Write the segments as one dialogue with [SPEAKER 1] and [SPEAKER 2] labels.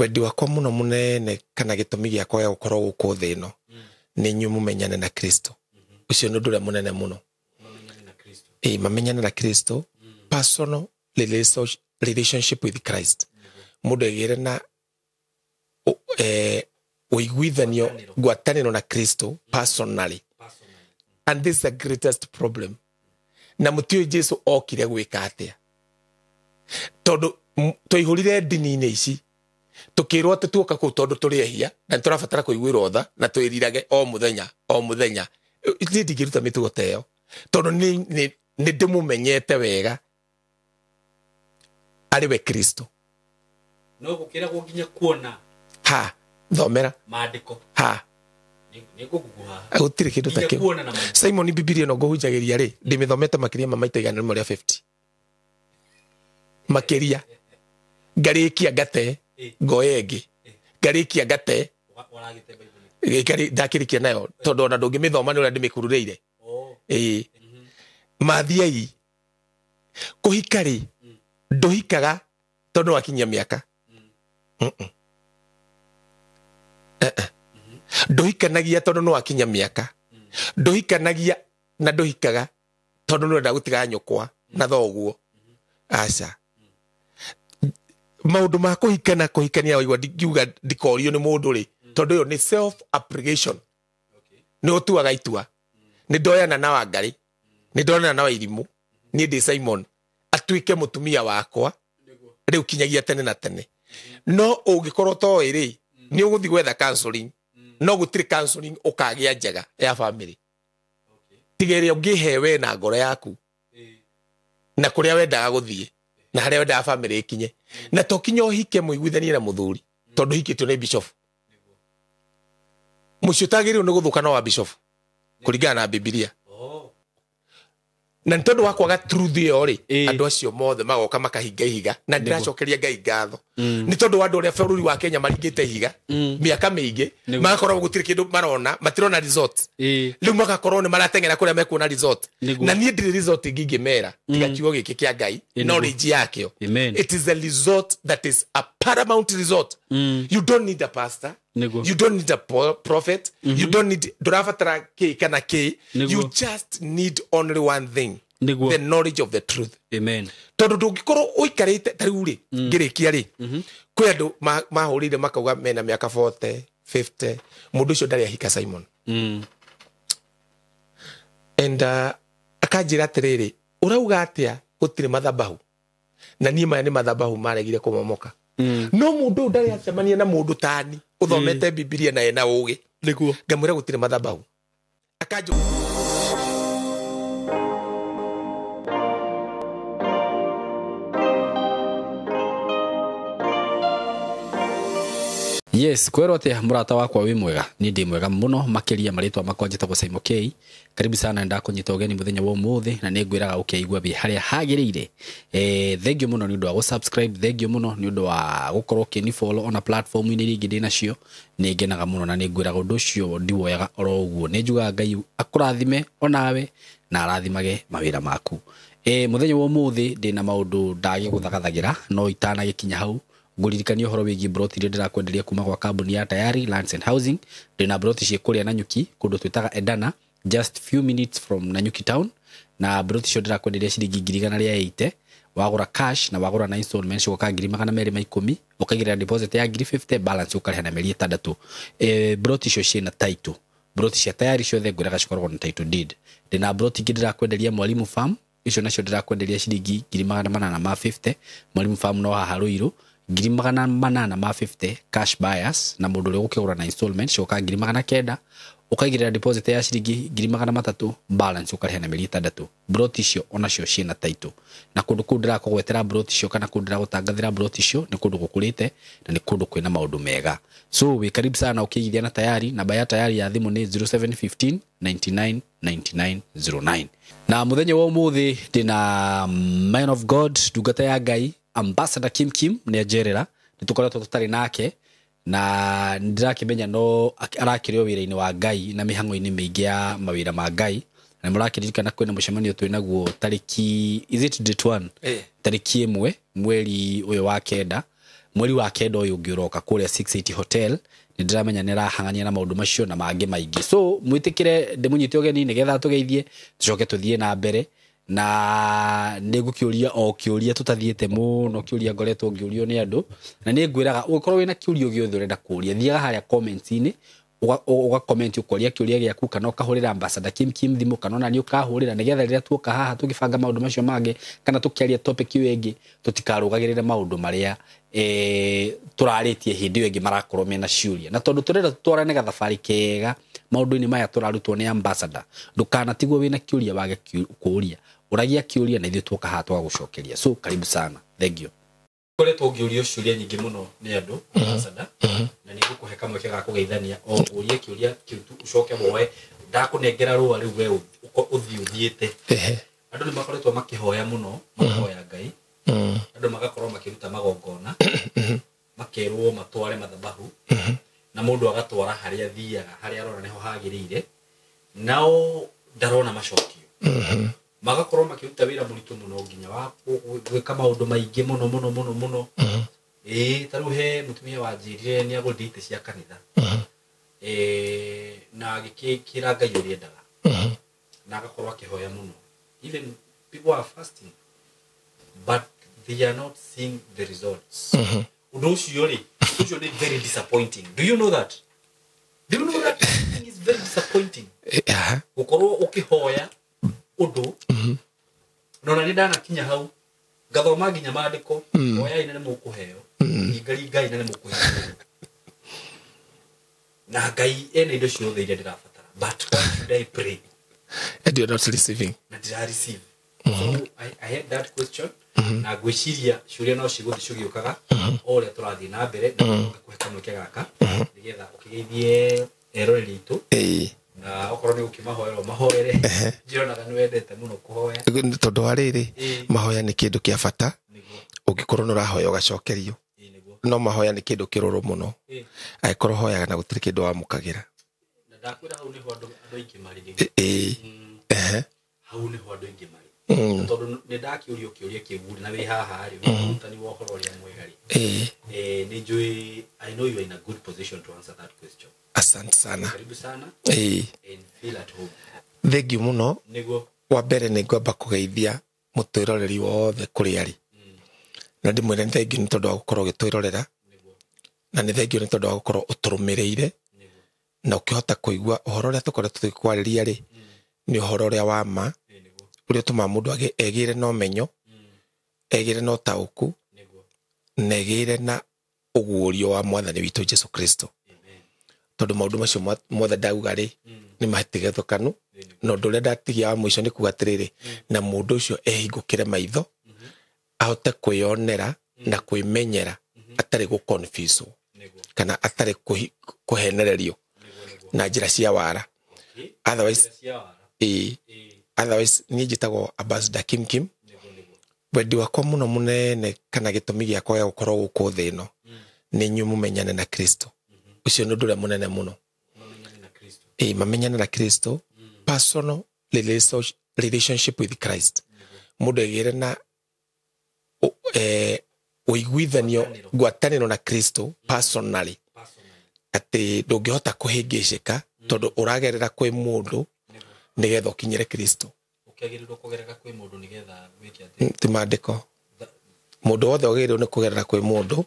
[SPEAKER 1] wendi wakwa muno munene kana gitumi giakwa gya gukorwo guku thi ino ni nyu mumenyane na Kristo. Ucio ni ndure munene muno. Mamenyane na Kristo. Personal relationship with Christ. Mundu egire na uiguithanio ngwataniro na Kristo personally. And this is the greatest problem. Na mutio Jesu okire gwika atia. Tondu toihurire dini-ini ici tukirwo tutuka ku tondu turiehia na turabatara kuiguirwo tha na twirirage o muthenya ndigĩruta mĩtugo ta ĩyo tondu ni ndimumenyete wega ari we Kristo.
[SPEAKER 2] No gukiragwo nginya kuona
[SPEAKER 1] thomera
[SPEAKER 2] maandiko
[SPEAKER 1] niguguha gutire kindu ta kiu. Simon Biblia no nguhunjagiria ri ndimithomete makiria maita 150 makiria ngarikia ngate ngoyengi ngarikia ngate gikari ndakirikia nayo tondu ona ndungimithoma ni uria ndimikurureire mathiai kuhikari nduhikaga tondu wakinyia miaka nduhikanagia tondu no wakinya miaka nduhikanagia na nduhikaga tondu no ndagutiga nyukwa na thoguo aca maundu ma kuhikania waigua ngiuga ndikorio ni mundu ri tondu yo ni self application. Ni utuaga itua ni ndoyana na Wangari ni ndonana na Wairimu ni ndi Simon atuike mutumia wakwa riu kinyagia tene na tene. No ungikorwo to iri ni uguthi gwetha counseling no gutire counseling ukagia njega ya family. Tigere ungihewe na ngoro yaku na kuria wendaga guthie na haria wendaga family ikinye na tokinyo hike muiguithanie na muthuri tondu hikitwo ni bishop mucutagiriwo ni guthuka no wa bishop kuringana na Biblia. Na ntondu wa kwaga truth yo ri andu acio mothe magoka makahinga ihiga na ndiracokeria Ngai ngatho ni tondu wa andu aria bururi wa Kenya maringite ihiga miaka mingi magakorwo gutire kindu marona matirona resort riu magakorwo ni maratengera kuria mekuona resort na nie ndiri resort ngingimera tiga kiugo giki kia Ngai knowledge yakio. It is a resort that is a paramount resort. You don't need a pastor. You don't need a prophet. You don't need durafatara ki kana ki. You just need only one thing. The knowledge of the truth.
[SPEAKER 2] Amen.
[SPEAKER 1] Tondu ndungikorwo uikarite taruri ngirikia ri kwi andu mahurire makauga mena miaka 40 50 mundu ucio ndari ahika Simon. And akanjira atiriri urauga atia gutire mathabahu na nie maya ni mathabahu maregire kumomoka. No mundu ndari acemania na mundu tani uthomete Biblia na ena ugi niguo ngamwira gutire mathabahu akanju.
[SPEAKER 2] Yes, kwero ate murata wakwa wi mwega ni ndi mwega muno makiria maritwa makwa njitagwo Simon K. Karibu sana nda kunyita ugeni muthenya wa umuthi na ningwiraga ukiigua bi haria hagirire. Thank you muno ni undu wa subscribe, thank you muno ni undu wa gukorwo kini follow on a platform ini ringi ndina cio ni ngenaga muno na ningwiraga undu cio ndiwoyaga oro uguo ni njuga Ngai akurathime onawe na arathimage mawira maku. Muthenya wa umuthi ndina maundu ndagi guthagathagira no itana gikinya hau nguririkanio horo wigi broti ri ndirakwenderia kuma kwa kambuni ya Tayari Lands and Housing. Ndina broti cie kuria Nanyuki kundu twitaga Edana, just few minutes from Nanyuki town, na broti cio ndirakwenderia ciringi 180 wagura cash na wagura na installments uka 210 ukagira deposit ya 50 balance ukarĩha na mĩeri 6. Broti cio ciina title, broti cia Tayari ciothe ngwiraga cikoragwo na title deed. Ndina broti ingĩ ndirakwenderia Mwalimu Farm, icio nacio ndirakwenderia ciringi 850. Mwalimu Farm no haha Ruiru 850 cash buyers na mundu uri gukigura na installment coka 900 ukaigirira deposit ya ciringi 300 balance ukarĩha na mĩeri 6. Broti cio onacio ciina title na kundu kuu ndirakugwetera broti cio kana kundu ndiragutangathira broti cio ni kundu gukurite na ni kundu kwina maundu mega. So we karibu sana ukigithia na Tayari. Namba ya Tayari ya thimu ni 0715 99 99 09. Na muthenya wa umuthi ndina man of God ndungata ya Ngai Ambassador Kim Niajerera nitukoretwo tutari nake na ndirakimenya no arakirio wira-ini wa Ngai na mihango-ini mingi ya mawira ma Ngai na murakirikana kwina mucemanio twinaguo tariki is it date 1 tariki 1 mweri uyu wa kenda mweri wa kenda uyu ngiuroka kuria 680 hotel ni ndiramenya ni rahangania na maundu macio na mangi maingi so mwitikire ndimunyite ogeni ni getha tugeithie tucoke tuthie na mbere na nigukiuria o kiuria tutathiete muno kiuria ngoretwo ngiurio ni andu na ni ngwiraga ukorwo wina kiurio giothe urenda kuria thiaga haria comments ini uga comment ukoria kiuria giaku kana ukahurira ambassador Kim thimu kana ona ni ukahurira nigetha riria tuoka haha tugibanga maundu macio mange kana tukiaria topic iyo ingi tutikarugagirira maundu maria turaritie hindi iyo ingi marakorwo mena ciuria na tondu turenda tutwarane gathabari kega maundu-ini maya turarutwo ni ambassador ndukanatigwo wina kiuria wage kuuria uragia kiuria na ithuĩ tuoka haha twagucokeria so karibu sana thank you koretwo ngiurio ciuria nyingi muno ni andu ambassador na nigukuhe kamwe kega kugeithania o urie kiuria kiutu ucoke woe ndakunengera ruwa riu we uthiuthiete andu ni makoretwo makihoya muno makihoya Ngai andu magakorwo makiruta magongona makerwo matware mathabahu na mundu agatwara haria thiaga haria arona niho hagirire nao ndarona macokio magakorwo makiruta wira muritu muno nginya wa gwika maundu maingi muno taruhe mutumia wanjirire ni agudite cia kanitha na gikira Ngai uria ndaga na agakorwo akihoya muno even people are fasting but they are not seeing the results undu ucio ri very disappointing do you know that thing is very disappointing ukorwo ukihoya undu nona ni ndana kinya hau gathoma nginya maandiko hoya ine ni mukuheo Ngai ine ni mukuheo na Ngai ene indo ciothe iria ndirabatara but what should I pray
[SPEAKER 1] and you're not receiving
[SPEAKER 2] and I receive so I had that question na gwiciria ciuria no ciguthi cigiukaga oria turathi na mbere na kuhe kamwe kegaka nigetha ukigeithie eroreri itu na okorwo ni gukimahoera mahoere njironaga ni wendete muno kuhoya
[SPEAKER 1] tondu hariri mahoya ni kindu kia bata ungikorwo no rahoya ugacokerio no mahoya ni kindu kiruru muno aikorwo hoyaga na gutiri kindu wa mukagira
[SPEAKER 2] na ndakwira hau ni ho andu aingi mari hau ni ho andu aingi mari tondu ni ndakiurio kiuria kiuguri na wi haha ri mutani wa horo ria mwegari ni njui I know you are in a good position to answer that question
[SPEAKER 1] asante sana
[SPEAKER 2] karibu sana
[SPEAKER 1] and
[SPEAKER 2] feel at home
[SPEAKER 1] thank you muno
[SPEAKER 2] nego
[SPEAKER 1] wa mbere ni ngwamba kugeithia mutwiroreri wothe kuri ari na ndimwire thank you ni tondu wa gukorwo gitwirorera na ni thank you ni tondu wa gukorwo uturumireire na ukihota kuigua uhoro uria tukoretwo tukikwariria ri ni uhoro uria wa ma uria tuma mundu egire na umenyo egire na utauku na egire na uguurio wa mwathani witu Jesu Kristo tondu maundu macio mothe ndauga ri ni mahitigethukanu no ndu uria ndatigia wa mwico ni kuga atiriri na mundu ucio ehingukire maitho ahote kwionera na kwimenyera atari gu confuse kana atari kuhenererio na njira cia wara otherwise ni njitagwo ambassador Kim wendi wakwa muno munene kana gitumi giakwa gya gukorwo guku thi ino ni nyu mumenyane na Kristo ucio ni ndure munene muno mamenyane na Kristo personal relationship with Christ mundu egire na uiguithanio ngwataniro na Kristo personally ati ndungihota kuhingicika tondu uragerera kwi mundu nigetha ukinyire Kristo
[SPEAKER 2] ukiagirirwo kugerera kwi mundu nigetha wiki ati
[SPEAKER 1] ti maandiko mundu wothe ugirirwo ni kugerera kwi mundu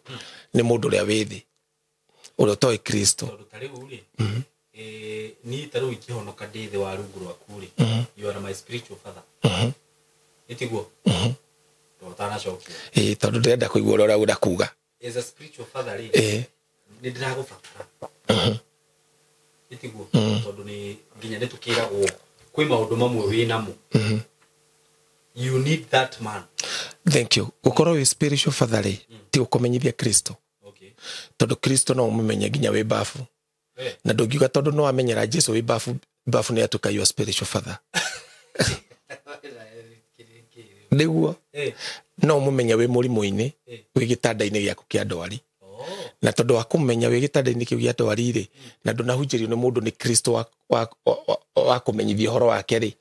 [SPEAKER 1] ni mundu uria withi uria toi Kristo
[SPEAKER 2] tondu tari uri ni taru ikihonoka ndithi wa rungu rwaku ri you are my spiritual father itiguo tana cokia
[SPEAKER 1] tondu ndirenda kuigua uria urenda kuga
[SPEAKER 2] as a spiritual father ri ni ndiragubatara itiguo tondu ni nginya ni tukiragwo kwi maundu mamwe winamo you need that man
[SPEAKER 1] thank you gukorwo wi spiritual father ri ti ukumenyithia Kristo tondu Kristo no umumenye nginya wi bafu na ndungiuga tondu no amenyera Jesu wi bafu ni atuka your spiritual father niguo no umumenye wi murimu-ini wi gitanda-ini giaku kia ndwari na tondu wa kumenya wi gitanda-ini kiu gia ndwari ri na ndunahunjirio ni mundu ni Kristo wa kumenyithia horo wake ri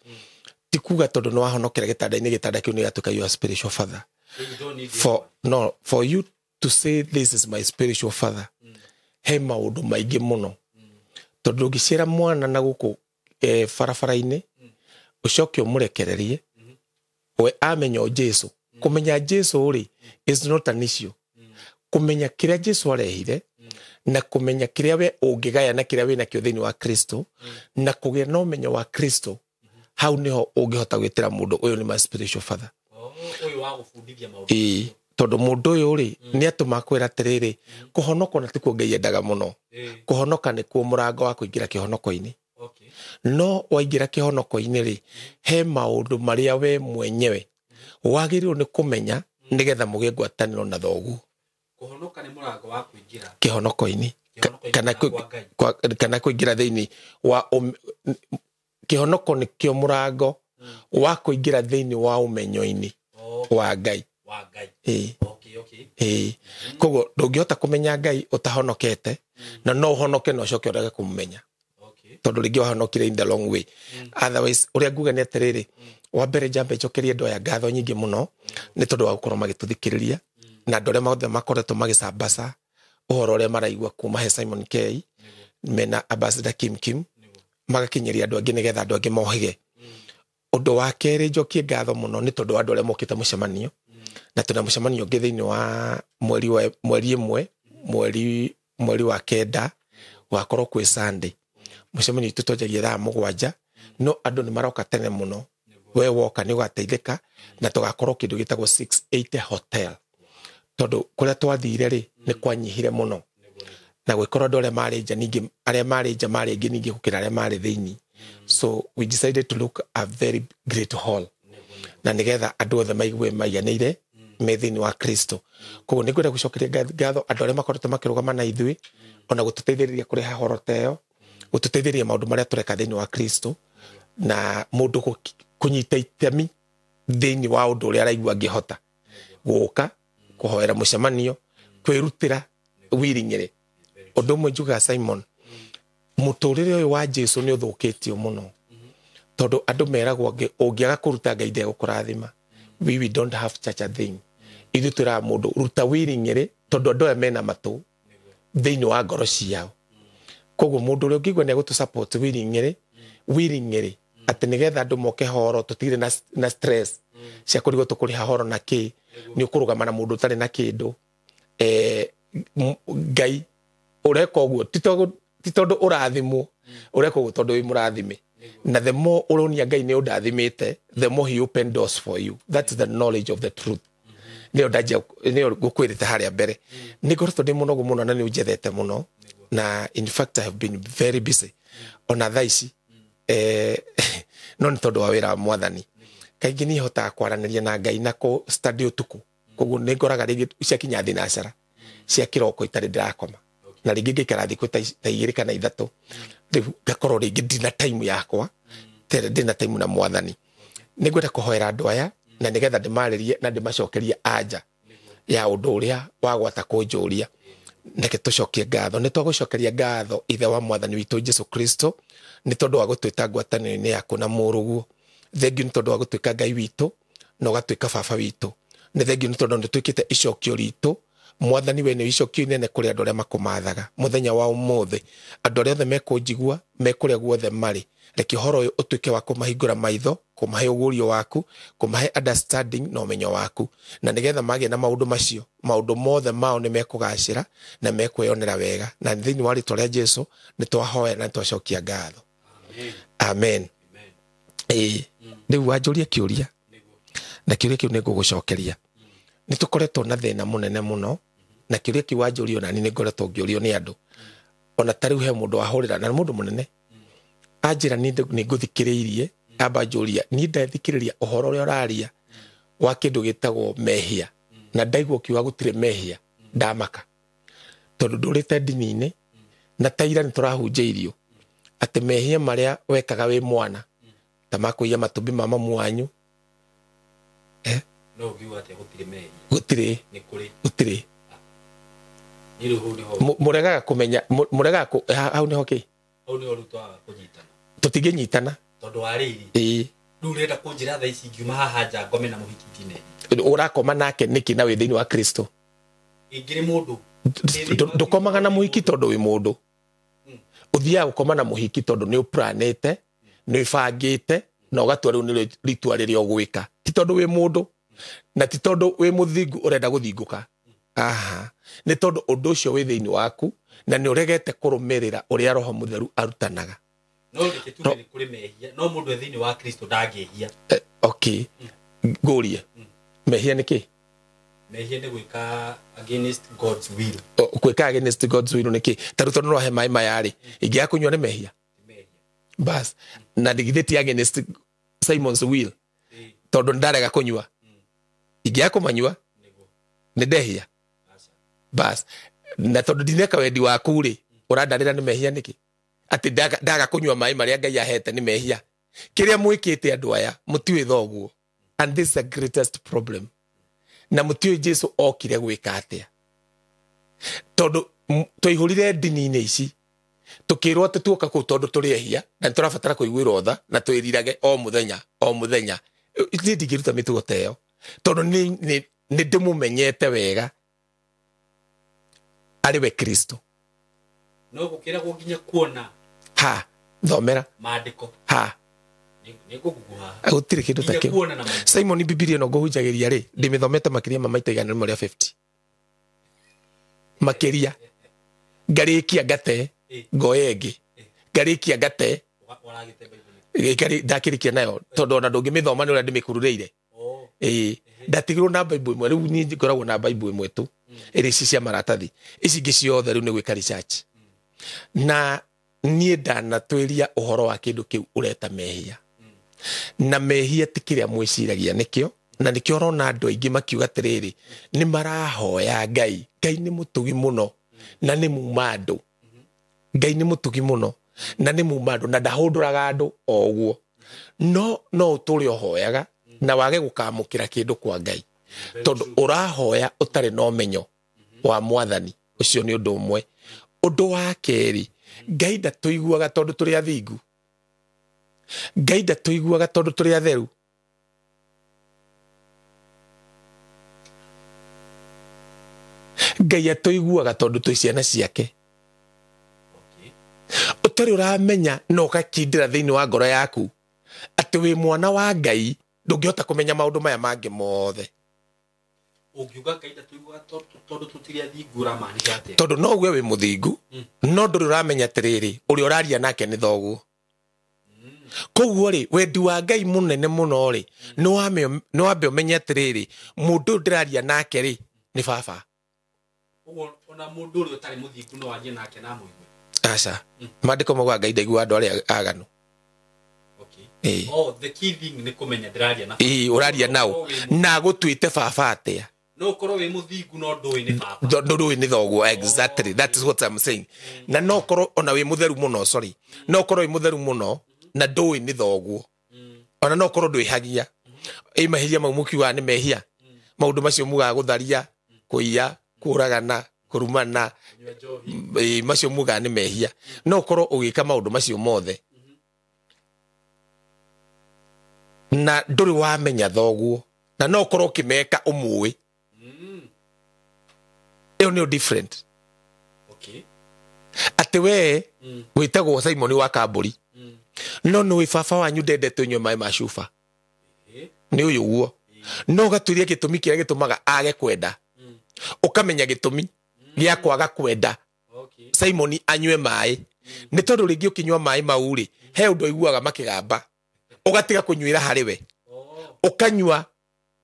[SPEAKER 1] ti kuga tondu no wahonokera gitanda-ini gitanda kiu ni atuka your spiritual father for you to say this is my spiritual father he maundu maingi muno tondu ngicira mwana na guku barabara-ini ucoke umurekererie we amenyo Jesu kumenya Jesu uri is not an issue kumenya kiria Jesu arehire na kumenya kiria we ungigaya na kiria we nakio thiini wa Kristo na kugia na umenyo wa Kristo hau niho ungihota gwitira mundu uyu ni my spiritual father
[SPEAKER 2] uyu wa gufundithia maundu
[SPEAKER 1] tondu mundu uyu uri ni atuma kwira atiriri kuhonoka na tikuo Ngai endaga muno kuhonoka ni kuo murango wa kuingira kihonoko-ini no waingira kihonoko-ini ri he maundu maria we mwenyewe wagirirwo ni kumenya nigetha mugie ngwataniro na thoguo
[SPEAKER 2] kuhonoka ni murango wa kuingira
[SPEAKER 1] kihonoko-ini kana kuingira thiini wa kihonoko ni kio murango wa kuingira thiini wa umenyo-ini wa Ngai koguo ndungihota kumenya Ngai utahonokete na no uhonoke no ucoke urege kumumenya tondu ringi wahonokire in the long way otherwise uria nguga ni atiriri wa mbere njambe njokerie ndoya ngatho nyingi muno ni tondu wa gukorwo magituthikiriria na ndore mothe makoretwo magicambaca uhoro uria maraigua kuma he Simon K mena Ambassador Kim magakinyeria andu angi nigetha andu angi mohige undu wa keri njokie ngatho muno ni tondu andu aria mokite mucemanio na tuna mucemanio ungi thiini wa mweri imwe mweri wa kenda wakorwo kwi Sunday mucemanio tutojagia thaa 7 no andu ni maroka tene muno we woka ni ugateithika na tugakorwo kindu gitagwo 680 hotel tondu kuria twathire ri ni kwanyihire muno na gwikorwo andu aria mari nja ningi aria mari nja mari ingi ningi gukira aria mari thiini so we decided to look a very great hall na nigetha andu othe maigue maiganire me thiini wa Kristo koguo ningwenda gucokeria ngatho andu aria makoretwo makirugama na ithui ona gututeithiriria kuriha horoteo gututeithiriria maundu maria tureka thiini wa Kristo na mundu kunyita itemi thiini wa undu uria araigua angihota guka kuhoera mucemanio kwirutira wiringire undu mwe njuga Simon muturire uyu wa Jesu ni uthukitio muno tondu andu meragwo ungiaga kuruta Ngai ndegukurathima we don't have such a thing ithu tira mundu ruta wiringire tondu andu aya mena matu thiini wa ngoro ciao koguo mundu uria ungigwa ni agutu support wiringire ati nigetha andu moke horo tutire na stress cia kurigo tukuriha horo na ki ni ukurugama na mundu utari na kindu Ngai ureka uguo ti tondu urathimwo ureka uguo tondu wi murathime na the more uronia Ngai ni undathimite the more he open doors for you that's the knowledge of the truth ni gukwirite haria mbere ni ngoretwo ndi munogu muno na ni unjethete muno na in fact I have been very busy ona thaici no ni tondu wa wira wa Mwathani kaingi ni hotaga kwaraniria na Ngai na ku study utuku koguo ni ngoraga ringi cia kinya thinacara cia kiroko itari ndirakoma na ringi ngikara thiku ta 2 kana 3 riu ngakorwo ringi ndina time yakwa tere ndina time na Mwathani ni ngwenda kuhoera andu aya na nigetha ndimaririe na ndimacokerie anja ya undu uria wagwata kunjuria neke tucokie ngatho ni twagucokeria ngatho ithe wa Mwathani witu Jesu Kristo ni tondu wa gutwita ngwataniro-ini yaku na muruguo thengiu ni tondu wa gutwika Ngai witu na ugatwika baba witu ni thengiu ni tondu ndutwikite icokio ritu Mwathani we ni icokio inene kuri andu aria makumathaga muthenya wa umuthi andu aria othe mekunjigua mekuria guothe mari reke horo uyu utwike wa kumahingura maitho kumahe ugurio waku kumahe understanding na umenyo waku na nigetha magie na maundu macio maundu mothe mao ni mekugacira na mekweyonera wega na thiini wa ritwa ria Jesu ni twahoya na twacokia ngatho amen riu wanjuria kiuria na kiuria kiu ni ngugucokeria ni tukoretwo na thina munene muno na kiuria kiu wanjuria na ni ngoretwo ngiurio ni andu ona tariu he mundu wahurira na mundu munene ajira ni nguthikiriirie amba njuria ni ndathikiriria uhoro uria uraria wa kindu gitagwo mehia na ndaigwo kiuga gutire mehia ndamaka tondu ndurite ndini-ini na taira ni turahunjeirio ati mehia maria wekaga wi mwana ta makuiya matumbi ma mamu wanyu
[SPEAKER 2] no giwa te gutire mehia
[SPEAKER 1] gutire
[SPEAKER 2] ni kuri
[SPEAKER 1] gutire
[SPEAKER 2] ni ruhu ni ho
[SPEAKER 1] muregaga kumenya muregaga hau ni hoki
[SPEAKER 2] au ni orutwa kunyitana
[SPEAKER 1] tutinginyitana
[SPEAKER 2] tondu wa riri riu renda kunjira tha ici ngiuma haha nja ngome na muhikitine
[SPEAKER 1] urakoma nake niki na wi thiini wa Kristo
[SPEAKER 2] ingiri mundu
[SPEAKER 1] ndukomaga na muhiki tondu wi mundu uthiaga gukoma na muhiki tondu ni uplanete ni ibangite na ugatua riu ni ritua riria ugwika ti tondu wi mundu na ti tondu wi muthingu urenda guthinguka aha ni tondu undu ucio wi thiini waku na ni uregete kurumirira uria roho mutheru arutanaga
[SPEAKER 2] no riketuge ni kuri mehia no mundu thiini wa Kristo ndangehia
[SPEAKER 1] okay ngurie mehia ni ki
[SPEAKER 2] mehia ni gwika against God's will
[SPEAKER 1] gwika against God's will ni ki taruto no he mai mayari ingia kunywa ni mehia bas na digitheti against Simon's will tondu ndarega kunywa ingia kumanywa ni ndehia bas na tondu ndineka wendi waku ri urandarira ni mehia niki ati ndaga kunywa mai maria Ngai ahete ni mehia kiria mwikite andu aya mutiwe thoguo and this is the greatest problem na mutiwe Jesu okire gwika atia tondu toihurire dini-ini ici tukirwo tutuka ku tondu turiehia na turabatara kuiguirwo tha na twirirage o muthenya ni ndigiruta mitugo teyo tondu ni ndimumenyete wega ariwe Kristo
[SPEAKER 2] no gukira gukinya kuona
[SPEAKER 1] ha thomera
[SPEAKER 2] maandiko
[SPEAKER 1] ha
[SPEAKER 2] ni guguha
[SPEAKER 1] gutire kindu ta kiu Simon Bibilia no guhunjagiria ri ndimithomete makiria mamaita igana rimwe ria 50 makiria ngarikia ngate ngoyengi ngarikia ngate gari ndakirikia nayo tondu ona ndungimithoma ni uria ndimikururiire ndatigirwo na Bible imwe riu ni ngoragwo na Bible imwe tu iri cia maratathi ici ingi ciothe riu ni gwika research na nie ndanatwiria uhoro wa kindu kiu ureta mehia na mehia tikiria mwiciragia nikio na nikio rona andu aingi makiuga tiriri ni marahoya Ngai ni mutugi muno na ni mumando Ngai ni mutugi muno na ni mumando na ndahunduraga andu oguo no uturi ohoyaga na wage gukamukira kindu kwa Ngai tondu urahoya utari no menyo wa mwathani ucio ni undu umwe undu wa keri Ngai ndatuiguaga tondu turi athingu Ngai ndatuiguaga tondu turi atheru Ngai atuiguaga tondu twi ciana ciake utari uramenya no gakindira thiini wa ngoro yaku ati wi mwana wa Ngai ndungihota kumenya maundu maya mangi mothe
[SPEAKER 2] ungiuga Ngai ndatuiguaga tondu tutiri athingura maanisha atia
[SPEAKER 1] tondu no gwe wi muthingu no nduri uramenya tiriri uri uraria nake ni thoguo koguo ri wendi wa Ngai munene muno ri no wambe umenye tiriri mundu ndiraria nake ri ni baba
[SPEAKER 2] ona mundu uri utari muthingu no arie nake na muigwe
[SPEAKER 1] aca maandiko mauga Ngai ndaigua andu aria aganu
[SPEAKER 2] the key thing ni kumenya ndiraria na
[SPEAKER 1] uraria nao na gutwite baba atia
[SPEAKER 2] no korwo wi muthingu no ndui ni baba
[SPEAKER 1] ndui ni thoguo exactly that is what I'm saying na no korwo ona wi mutheru muno sorry no korwo wi mutheru muno na ndui ni thoguo ona no korwo ndwihagia mahiria mau mukiuga ni mehia maundu macio mugaga gutharia kuiya kuragana kurumana macio mugaga ni mehia no korwo ugika maundu macio mothe na nduri wamenya thoguo na no korwo kimeka umui iyo ni different ati we witagwo Simon wa Kamburi no ni baba wanyu ndendete unywe mai ma cuba ni uyu guo no gaturia gitumi kiria gitumaga age kwenda ukamenya gitumi gia kwaga kwenda Simon anywe mai ni tondu ringi ukinywa mai mauri he undu aiguaga makigamba ugatiga kunyuira hariwe ukanywa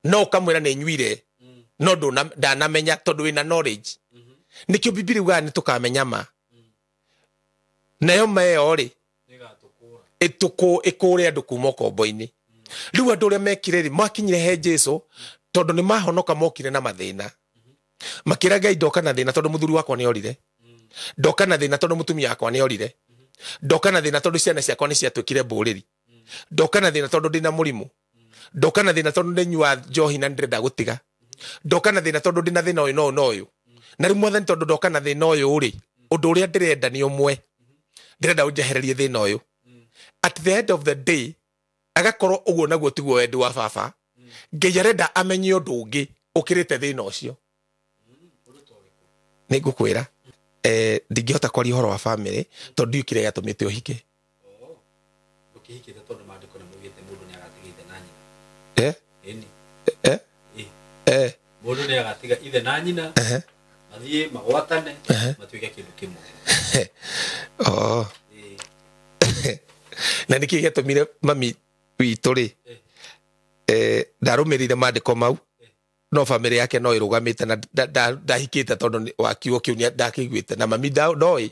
[SPEAKER 1] no ukamwira ni nyuire no ndanamenya tondu wina knowledge nikio Biblia uga ni tukamenya ma nayo mayo ri ikure andu kuma ukombo-ini riu andu aria mekire ri makinyire he Jesu tondu ni mahonoka mokire na mathina makira Ngai ndoka na thina tondu muthuri wakwa ni orire ndoka na thina tondu mutumia wakwa ni orire ndoka na thina tondu ciana ciakwa ni ciatwikire mburiri ndoka na thina tondu ndina murimu ndoka na thina tondu ndinyua njohi na ndirenda gutiga ndoka na thina tondu ndina thina uyu no uyu na riu mwathani tondu ndoka na thina uyu ri undu uria ndirenda ni umwe ndirenda unjehererie thina uyu at the end of the day agakorwo uguo naguo tiguo wendi wa baba Ngai arenda amenye undu ungi ukirite thina ucio nĩ ngũkwĩra ndingĩhota kwaria ũhoro wa family tondũ ndiũ kĩrĩa gĩatũmĩte ũhike.
[SPEAKER 2] Ndũkĩhikĩte tondũ maandĩko nĩ maugĩte mũndũ nĩ agatiga ithe na nyina. Mũndũ nĩ agatiga ithe na nyina mathiĩ magwatane matuĩke kĩndũ kĩmwe.
[SPEAKER 1] Na nĩkĩ gĩatũmire mami witũ rĩ ndarũmĩrĩire maandĩko mau no family yake no ĩrũgamĩte na ndahikĩte tondũ wa kiugo kĩu nĩ ndakĩiguĩte na mami ndoĩ.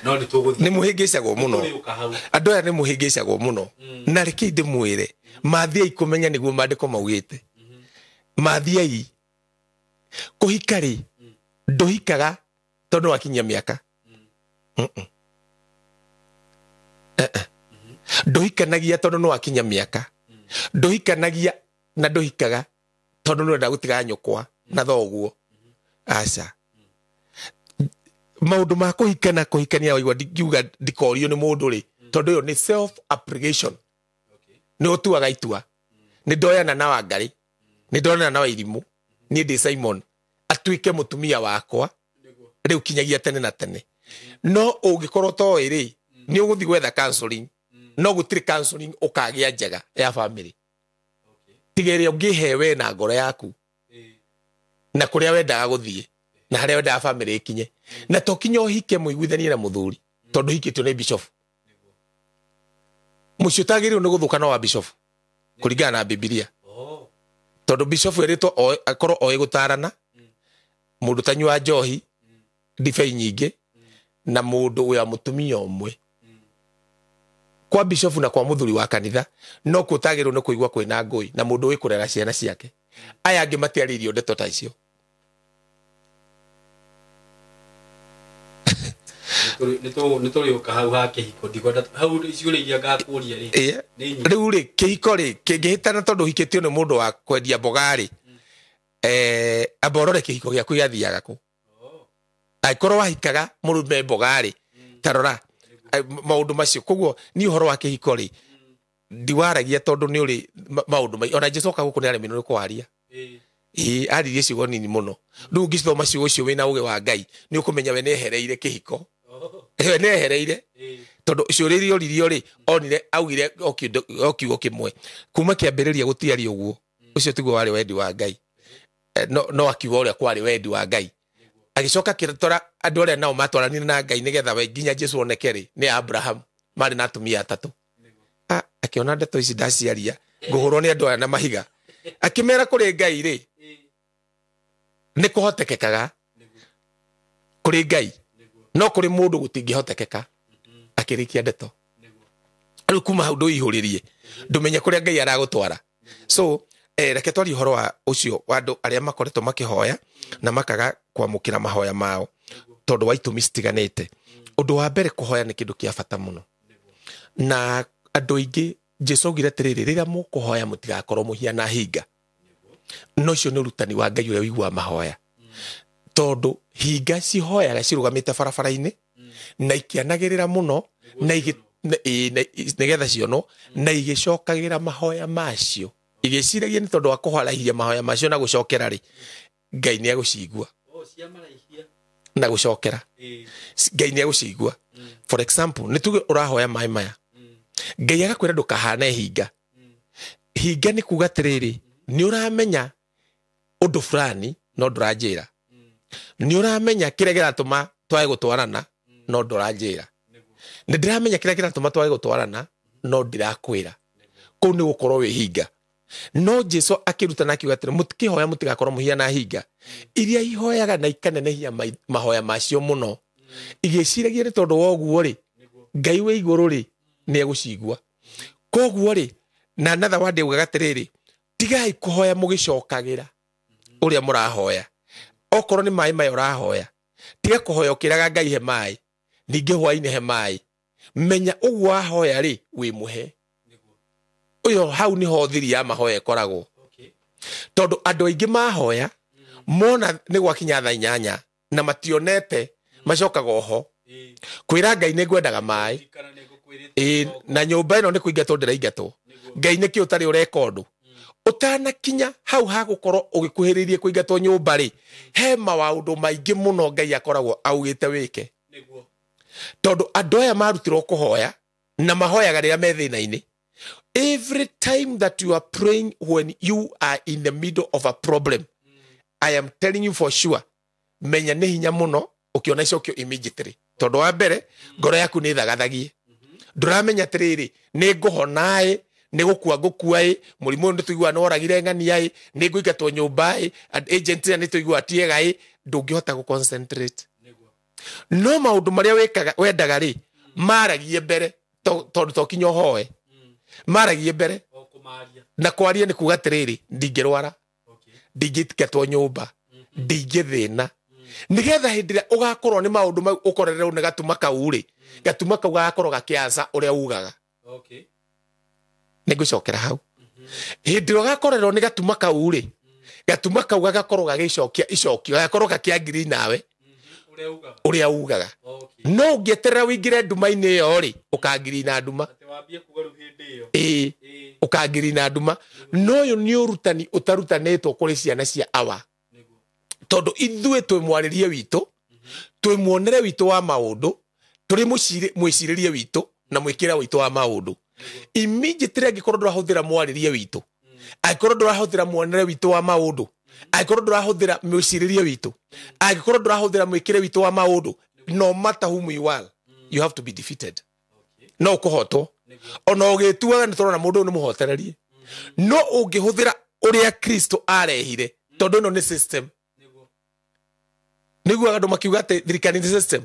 [SPEAKER 2] No nĩ tũgũthiĩ.
[SPEAKER 1] Nĩ mũhĩngĩcagwo mũno. Andũ aya nĩ mũhĩngĩcagwo mũno. Na reke ndĩmwĩre mathiai kũmenya nĩguo maandĩko maugĩte. Mathiai kũhika rĩ ndũhikaga tondũ wakinyia mĩaka. Ndũhikanagia tondũ nĩ wakinya mĩaka. Ndũhikanagia na ndũhikaga tondũ nĩ ũrenda gũtiga nyũkwa na thoguo. Aca. Maũndũ ma kũhikana kũhikania waigua ngiuga ndikorio nĩ mũndũ rĩ tondũ ũyũ nĩ self application. Nĩ ũtuaga itua. Nĩ ndoyana na Wangari. Nĩ ndonana na Wairimu. Niĩ ndĩ Simon. Atuĩke mũtumia wakwa. Rĩu kinyagia tene na tene. No ũngĩkorwo toĩ rĩ nĩ ũgũthiĩ gwetha counseling. No gũtirĩ counseling ũkagĩa njega ya family. Tiga ĩrĩa ũngĩhe we na ngoro yaku. Na kũrĩa wendaga gũthiĩ. Na harĩa wendaga family ĩkinye. Na to kinya ũhike mũiguithanie na mũthuri. Tondũ hikĩtwo nĩ bishop. Mũciĩ ũtagĩrĩirwo nĩ gũthũkana wa bishop. Kũringana na Biblia. Tondũ bishop erĩtwo akorwo oĩ gũtarana. Mũndũ tanyua njohi. Ndibei nyingĩ. Na mũndũ wa mũtumia ũmwe. Kwa bishop na kwa mũthuri wa kanitha no kũtagĩrwo nĩ kũigua kwĩna ngũĩ na mũndũ wĩ kũrera ciana ciake. Aya angĩ matiarĩirio ndeto ta icio.
[SPEAKER 2] Nĩ tũrĩũka hau ha kĩhiko ndigwenda hau ciũria iria ngakũria rĩ.
[SPEAKER 1] Rĩu rĩ kĩhiko rĩ kĩngĩhĩtana tondũ hikĩtio nĩ mũndũ wa kwendia mboga rĩ amborore kĩhiko gĩaku gĩathiaga kũ. Angĩkorwo wahikaga mũrũme mboga rĩ tarora maũndũ macio koguo ni ũhoro wa kĩhiko rĩ ndiwaragia tondũ nĩ ũrĩ maũndũ mai ona Jesũ oka gũkũ nĩ arĩ minũrũ kwaria. Aririe ciugo nini mũno. Rĩu ngĩcithoma ciugo icio wĩna ũũgĩ wa Ngai nĩ ũkũmenya we nĩ ehereire kĩhiko. We nĩ ehereire tondũ ciũria iria oririo rĩ onire augire o kiugo kĩmwe kuma kĩambĩrĩria gũtiari ũguo. Ũcio tiguo warĩ wendi wa Ngai. No akiuga ũrĩa kwarĩ wendi wa Ngai. Agĩcoka kĩrĩtora andũ arĩa nao matwaranire na Ngai nĩgetha we nginya Jesũ oneke rĩ nĩ Abraham marĩ na atumia atatũ. Akĩona ndeto ici ndaciaria ngũhũrwo nĩ andũ aya na mahiga. Akĩmera kũrĩ Ngai rĩ nĩ kũhotekekaga kũrĩ Ngai no kũrĩ mũndũ gũtingĩhotekeka. Akĩrĩkia ndeto. Rĩu kuma hau ndũihũrĩrie ndũmenye kũrĩa Ngai aragũtwara. So reke twarie ũhoro wa ũcio wa andũ arĩa makoretwo makĩhoya na makaga kwamũkĩra mahoya mao tondũ wa itũmi citiganĩte. Ũndũ wa mbere kũhoya nĩ kĩndũ kĩa bata mũno. Na andũ aingĩ Jesũ augire atĩrĩrĩ rĩrĩa mũkũhoya mũtigakorwo mũhiana hinga. No ũcio nĩ ũrutani wa Ngai ũrĩa wĩiguaga mahoya. Tondũ hinga cihoyaga cirũgamĩte barabara-inĩ na ikĩanagĩrĩra mũno na nĩgetha ciono na igĩcokagĩra mahoya macio. Igĩciragia nĩ tondũ wa kũharahia mahoya macio na gũcokera rĩ Ngai nĩ agũcigua. Na gũcokera Ngai nĩ agũcigua. For example nĩ tuge ũrahoya maĩ maya Ngai agakwĩra ndũkahane hinga. Hinga nĩ kuga atĩrĩrĩ nĩ ũramenya ũndũ fulani no ndũranjĩra. Nĩ ũramenya kĩrĩa kĩratũma twage gũtwarana no ndũranjĩra. Nĩ ndĩramenya kĩrĩa kĩratũma twage gũtwarana no ndirakwĩra. Kũu nĩ gũkorwo wĩ hinga. No Jesũ akĩrutana akiuga atĩrĩ mũtikĩhoya mũtigakorwo mũhiana hinga iria ihoyaga na ikanenehia mahoya macio mũno igĩciragia nĩ tondũ wa ũguo rĩ Ngai wĩ igũrũ rĩ nĩ egũcigua. Koguo rĩ na another word augaga atĩrĩrĩ tigai kũhoya mũgĩcokagĩra ũrĩa mũrahoya. Okorwo nĩ maĩ maya ũrahoya tiga kũhoya ũkĩraga Ngai he maĩ ningĩ hwaĩ-inĩ he maĩ. Menya ũguo wahoya rĩ wĩ mũhe. Ũyo hau niho thiri ya mahoya ĩkoragwo. Tondũ andũ aingĩ mahoya mona nĩ gwakinya thaa 8 na mationete macokaga oho kwĩra Ngai nĩ ngwendaga maĩ na nyũmba ĩno nĩ kũingatwo ndĩraingatwo. Ngai nĩ kĩ ũtarĩ ũreka ũndũ utana kinya hau ha gukorwo ugikuhiririe kuingatwo nyumba ri he maundu maingi muno Ngai akoragwo augite wike
[SPEAKER 2] niguo
[SPEAKER 1] tondu andu aya marutirwo kuhoya na mahoyaga riria me thina-ini. Every time that you are praying when you are in the middle of a problem, I am telling you for sure, menya ni hinya muno ukiona icokio immediately. Tondu wa mbere ngoro yaku ni thagathagie nduramenya atiriri ni nguhonae ni gukua ngukua murimu ndu tuigua no oragire ng'ania ni nguingatwo nyumba agent ni tuigua tiega ndungihota gu concentrate no maundu maria wekaga wendaga ri maragie mbere tondu tokinya hoe maragie mbere na kwaria ni kuga atiriri ndingirwara ndingitikatwo nyumba ndingithina nigetha hindiria ugakorwo ni maundu mau ukorererwo ni gatuma kauri gatuma kau gakorwo gakianza uria ugaga nigucokera hau hindiria ugakorerwo ni gatuma kauri gatuma kau gakorwo gagicokia icokio gakorwo gakiangiri nawe uria ugaga no ngieterera wingire nduma-ini iyo ri ukangiri na nduma ukangiri na nduma no yo ni urutani utarutanetwo kuri ciana cia awa tondu ithue twi mwaririe witu twi muonere witu wa maundu turi mwiciririe witu na mwikira witu wa maundu immediately angikorwo ndurahuthira mwaririe witu angikorwo ndurahuthira muonere witu wa maundu angikorwo ndurahuthira mwiciririe witu angikorwo ndurahuthira mwikire witu wa maundu no matter whom you are you have to be defeated no kuhotwo ona ugituaga ni turona mundu ni muhotererie no ungihuthira uria Kristo arehire tondu no ni system niguo andu makiuga ati thirikari ni system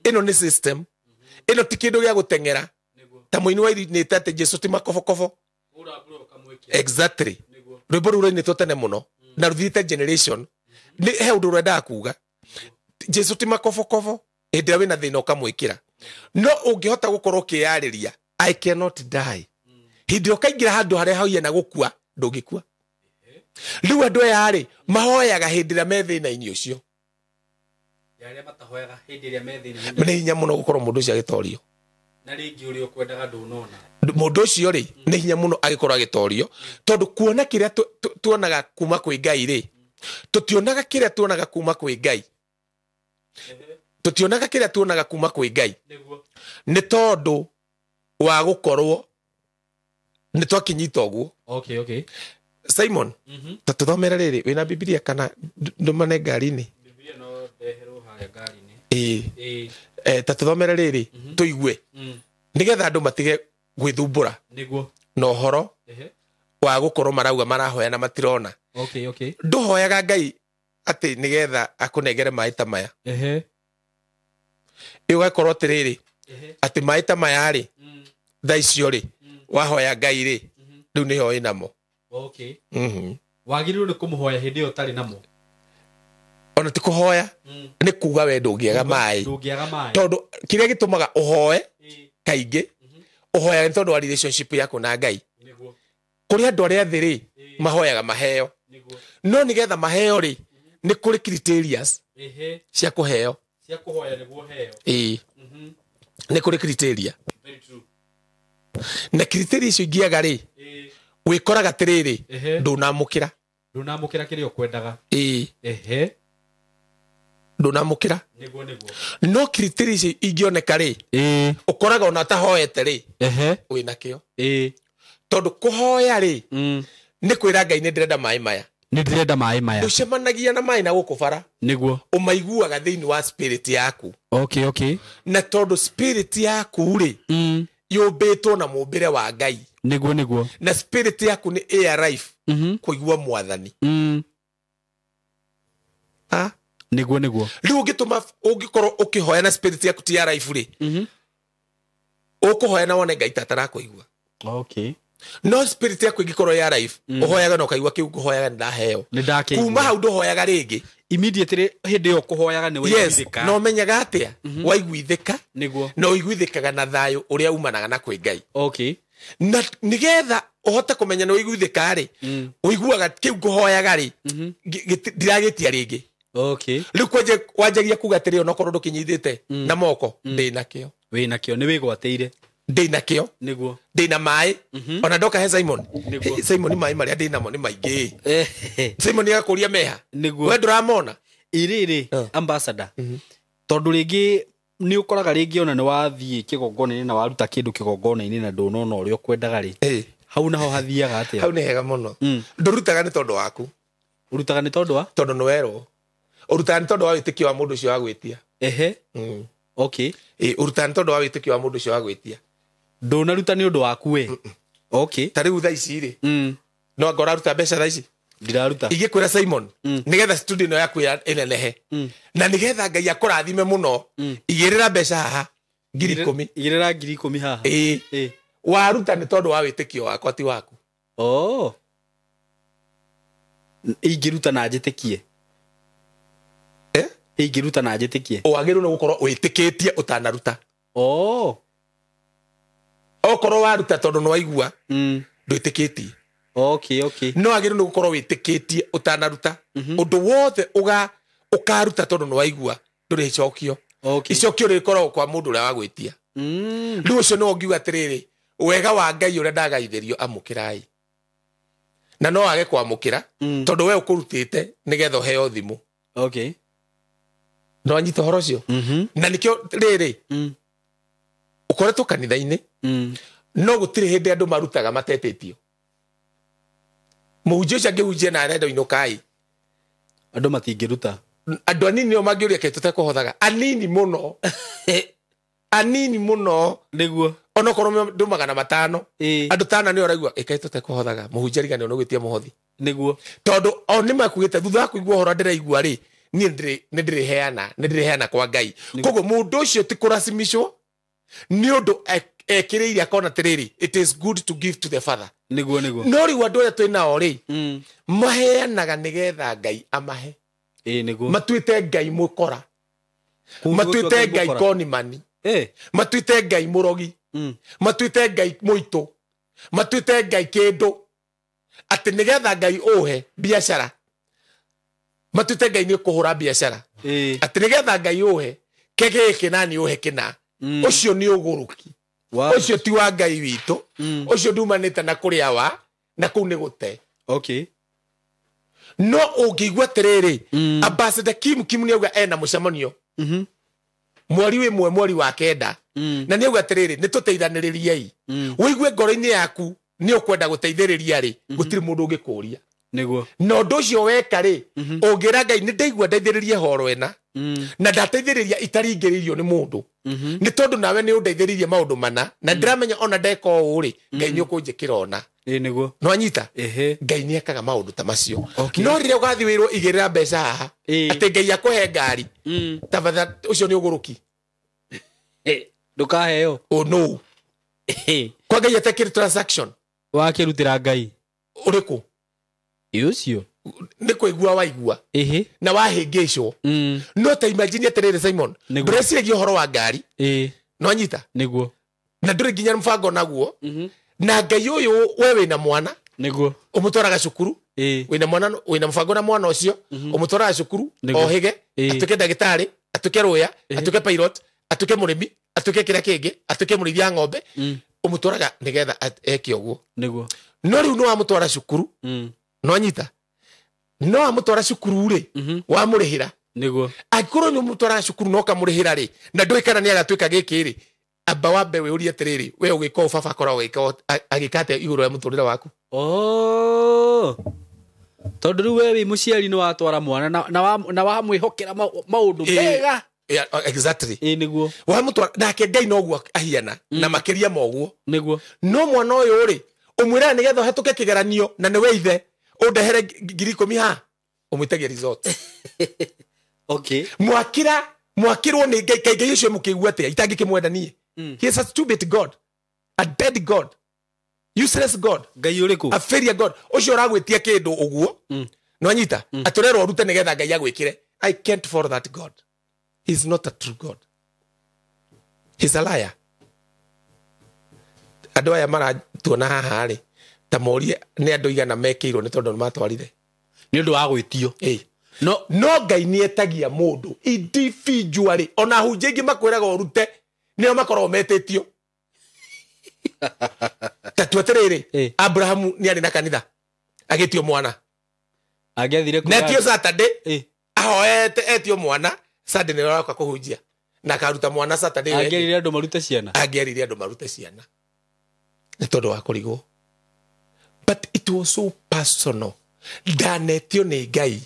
[SPEAKER 1] ino ni system ino ti kindu gia gutengera ta muini wa ni tate Jesu ti makofokofo exactly rwimbo ruru ni totene muno na ruthite generation ni he undu rwenda kuga Jesu ti makofokofo endia wina thina ukamwikira no ungihota gukorwo kiariria I cannot die hindi ukaingira handu haria hauye na gukua ndungikua riu andu aya ri mahoyaga hindi ria me thina-ini ucio
[SPEAKER 2] yaria matahoyaga hindi ria me thina-ini
[SPEAKER 1] ni hinya muno gukorwo mundu ucio agitorio
[SPEAKER 2] na ringi uri ukwendaga ndunona
[SPEAKER 1] mundu ucio ri ni hinya muno agikorwo agitorio tondu kuona kiria tuonaga kuma kwi Ngai ri tutionaga kiria tuonaga kuma kwi Ngai tutionaga kiria tuonaga kuma kwi Ngai ni tondu wa gukorwo ni twakinyita uguo
[SPEAKER 2] okay
[SPEAKER 1] Simon tatuthomera riri wina Biblia kana ndumane ngari-ini
[SPEAKER 2] Biblia no ndeherwo haria ngari-ini
[SPEAKER 1] tatuthomera riri tuigue nigetha andu matige gwithumbura
[SPEAKER 2] niguo
[SPEAKER 1] no horo wa gukorwo marauga marahoya na matirona
[SPEAKER 2] okay
[SPEAKER 1] nduhoyaga Ngai ati nigetha akunengere mai ta maya ugakorwo atiriri ati mai ta maya ri thaa icio ri wahoya Ngai ri riu niho inamo
[SPEAKER 2] wagiriru ni kumuhoya hindi iyo tari namo
[SPEAKER 1] ona ti kuhoya ni kuga we ndungiaga mai tondu kiria gitumaga uhoe kaingi uhoya ni tondu wa relationship yaku na Ngai kuri andu aria thiri mahoyaga maheo no nigetha maheo ri ni kuri criterias cia kuheo
[SPEAKER 2] cia kuhoya niguo heo
[SPEAKER 1] ni kuri criteria na criteria icio ingiaga ri wikoraga tiriri ndunamukira
[SPEAKER 2] kiria ukwendaga
[SPEAKER 1] ndunamukira
[SPEAKER 2] niguo
[SPEAKER 1] no criteria icio ingioneka ri ukoraga ona tahoete ri wina kio tondu kuhoya ri ni kwira Ngai ni ndirenda mai maya nducemanagia na mai na gukubara
[SPEAKER 2] niguo
[SPEAKER 1] umaiguaga thiini wa spirit yaku
[SPEAKER 2] okay
[SPEAKER 1] na tondu spirit yaku ri yumbitwo na mumbire wa Ngai
[SPEAKER 2] niguo
[SPEAKER 1] na spirit yaku ni air life kuigua mwathani
[SPEAKER 2] niguo
[SPEAKER 1] riu ungituma ungikorwo ukihoya na spirit yaku ti air life ri ukuhoya na wone Ngai tatara kuigua
[SPEAKER 2] okay
[SPEAKER 1] no spirit yaku ingikorwo ya life uhoyaga no kaigua kiu kuhoyaga ndaheo kuma hau nduhoyaga ringi
[SPEAKER 2] immediately hindi yo kuhoyaga ni waiguithika
[SPEAKER 1] no menyaga atia waiguithika
[SPEAKER 2] niguo
[SPEAKER 1] no iguithikaga na thayu uria umanaga na kwi Ngai
[SPEAKER 2] okay
[SPEAKER 1] na nigetha uhote kumenya no wiguithika ri uiguaga kiu kuhoyaga ri ndiragitia ringi
[SPEAKER 2] okay
[SPEAKER 1] riu wanjagia kuga atiri ona korwo ndukinyithite na moko ndina kio
[SPEAKER 2] wina kio ni wigwateire
[SPEAKER 1] ndina kio
[SPEAKER 2] niguo
[SPEAKER 1] ndina mai ona ndoka he Simon
[SPEAKER 2] Niguo.
[SPEAKER 1] Simon mai maria ndina mo ni maingi
[SPEAKER 2] eh
[SPEAKER 1] Simon agakuria meha
[SPEAKER 2] Niguo.
[SPEAKER 1] we nduramona
[SPEAKER 2] iriri ambassador tondu ringi ni ukoraga ringi ona ni wathie kigongona-ini na waruta kindu kigongona-ini na ndunona uria ukwendaga ri hau naho hathiaga atia
[SPEAKER 1] hau ni hega muno ndurutaga ni tondu waku
[SPEAKER 2] urutaga ni tondu wa
[SPEAKER 1] tondu no wero urutaga ni tondu wa witikio wa mundu ucio wa gwitia
[SPEAKER 2] ehe okay
[SPEAKER 1] urutaga ni tondu wa witikio wa mundu ucio wa gwitia
[SPEAKER 2] ndunaruta ni undu waku we okay
[SPEAKER 1] ta riu thaa ici ri no ngora ruta mbeca thaa ici
[SPEAKER 2] ndiraruta
[SPEAKER 1] igikwira Simon nigetha studio no yaku inenehe na nigetha Ngai akurathime muno igirira mbeca haha 10,000
[SPEAKER 2] igirira 10,000 haha
[SPEAKER 1] waruta ni tondu wa witikio wakwa ti waku
[SPEAKER 2] ingiruta na njitikie ingiruta na njitikie
[SPEAKER 1] wagiru no gukorwo witikitie utanaruta okorwo waruta tondu no waigua ndwitikitie
[SPEAKER 2] okay
[SPEAKER 1] no agiru no gukorwo witikitie utanaruta undu wothe ukaruta tondu no waigua nduri icokio icokio rikorwo kwa mundu uria wagwitia riu ucio no ngiuga atiriri wega wa Ngai uria ndagaithirio amukirai na no age kwamukira tondu we ukurutite nigetha heo thimu
[SPEAKER 2] okay
[SPEAKER 1] no anyita horo cio na nikio riri ukoretwo kanitha-ini no gutire hindi andu marutaga matetetio muhunjia ucio angihunjia na arenda inukai
[SPEAKER 2] andu matingiruta
[SPEAKER 1] andu anini no mangiuria ke tutekuhothaga anini muno
[SPEAKER 2] niguo
[SPEAKER 1] ona korwo ndu 500 andu 5 ni oraigua ikai tutekuhothaga muhunjia rigane no gwitia muhothi
[SPEAKER 2] niguo
[SPEAKER 1] tondu o ni makugite thutha wa kuigua horo ndiraigua ri ni ndiriheana kwa Ngai koguo mundu ucio ti kurasimishwo ni undu ekiriire akona tiriri it is good to give to the father
[SPEAKER 2] niguo
[SPEAKER 1] no riu andu aria twinao ri maheanaga nigetha Ngai amahe
[SPEAKER 2] niguo
[SPEAKER 1] matuite Ngai mukora matuite Ngai konimani matuite Ngai murogi matuite Ngai muito matuite Ngai kindu ati nigetha Ngai uhe biashara matuite Ngai ni kuhura biashara ati nigetha Ngai uhe kegeke nani uhe kina ucio ni uguruki ucio ti wa Ngai witu ucio ndumanite na kuria wa na kuu ni gute
[SPEAKER 2] okay
[SPEAKER 1] no ungigwa tiriri ambassador Kim ni auga ena mucemanio mweri wimwe mweri wa kenda na ni auga tiriri ni tuteithaniririe wigue ngoro-ini yaku ni ukwenda guteithiriria ri gutiri mundu ungikuria
[SPEAKER 2] niguo
[SPEAKER 1] no ndu ucio weka ri ungira Ngai ni ndaigua ndeithiririe horo ena na ndateithiriria itaringiririo ni mundu ni tondu nawe ni undeithiririe maundu mana na ndiramenya ona ndeka uu ri Ngai ni ukunjikira ona
[SPEAKER 2] niguo
[SPEAKER 1] no anyita Ngai ni ekaga maundu ta macio no riria ugathi wirwo igirira mbeca haha ati Ngai akuhe ngari tafadhali ucio ni uguruki
[SPEAKER 2] ndukaheo
[SPEAKER 1] no kwa Ngai atekire transaction
[SPEAKER 2] wakirutira Ngai
[SPEAKER 1] uriku
[SPEAKER 2] ucio
[SPEAKER 1] ni kuigua waigua na wahingicwo no ta imagine atiriri Simon ndureciria uhoro wa ngari no anyita
[SPEAKER 2] niguo
[SPEAKER 1] na nduri nginya mfango naguo na Ngai uyu we wina mwana
[SPEAKER 2] niguo
[SPEAKER 1] umutwaraga cukuru wina mfango na mwana ucio umutwaraga cukuru ohige atuke ndagitari atuke ruya atuke pilot atuke murimi atuke kira kingi atuke murithia ng'ombe umutwaraga nigetha eke uguo
[SPEAKER 2] niguo
[SPEAKER 1] no riu no amutwara cukuru no anyita no amutwara cukuru ri wa murihira
[SPEAKER 2] niguo
[SPEAKER 1] akoro ni umutwara cukuru no kamurihira ri na ndoi kana ni agatwika giki ri amba wambe we uria tiriri we ugiko baba korwo agikate iguru ya muturira waku
[SPEAKER 2] tondu riu we wi muciari ni watwara mwana na wa mwihokera maundu mega
[SPEAKER 1] exactly
[SPEAKER 2] niguo
[SPEAKER 1] wa mutwara nake Ngai no guo ahiana na makiria moguo
[SPEAKER 2] niguo
[SPEAKER 1] no mwana uyu ri umwira nigetha hatuke kigeranio na ni we ithe undehere 10,000 ha umwitagia resort
[SPEAKER 2] okay
[SPEAKER 1] mwakirwo ni Ngai ucio mukigua atia itangikimwenda nie he is a stupid God, a dead God, useless God,
[SPEAKER 2] Ngai uriku
[SPEAKER 1] a failure God ucio uragwitia kindu uguo no anyita aturero urute nigetha Ngai agwikire I can't follow that God. He's not a true God. He's a liar. Andu aya maratuona haha ri ta morie ni andu igana mekirwo ni tondu matwarire
[SPEAKER 2] ni undu wa gwitio
[SPEAKER 1] no Ngai ni etagia mundu individually ona hunjia ingi makwiraga urute nio makorwo metetio tatuaterere Abraham ni ari na kanitha agitio mwana
[SPEAKER 2] agethire
[SPEAKER 1] ku netio Saturday ahoete etio mwana Sunday ni roka kuhunjia na karuta mwana Saturday
[SPEAKER 2] agerire andu marute ciana
[SPEAKER 1] ni todo wa kurigo but it was so personal danetio ni Ngai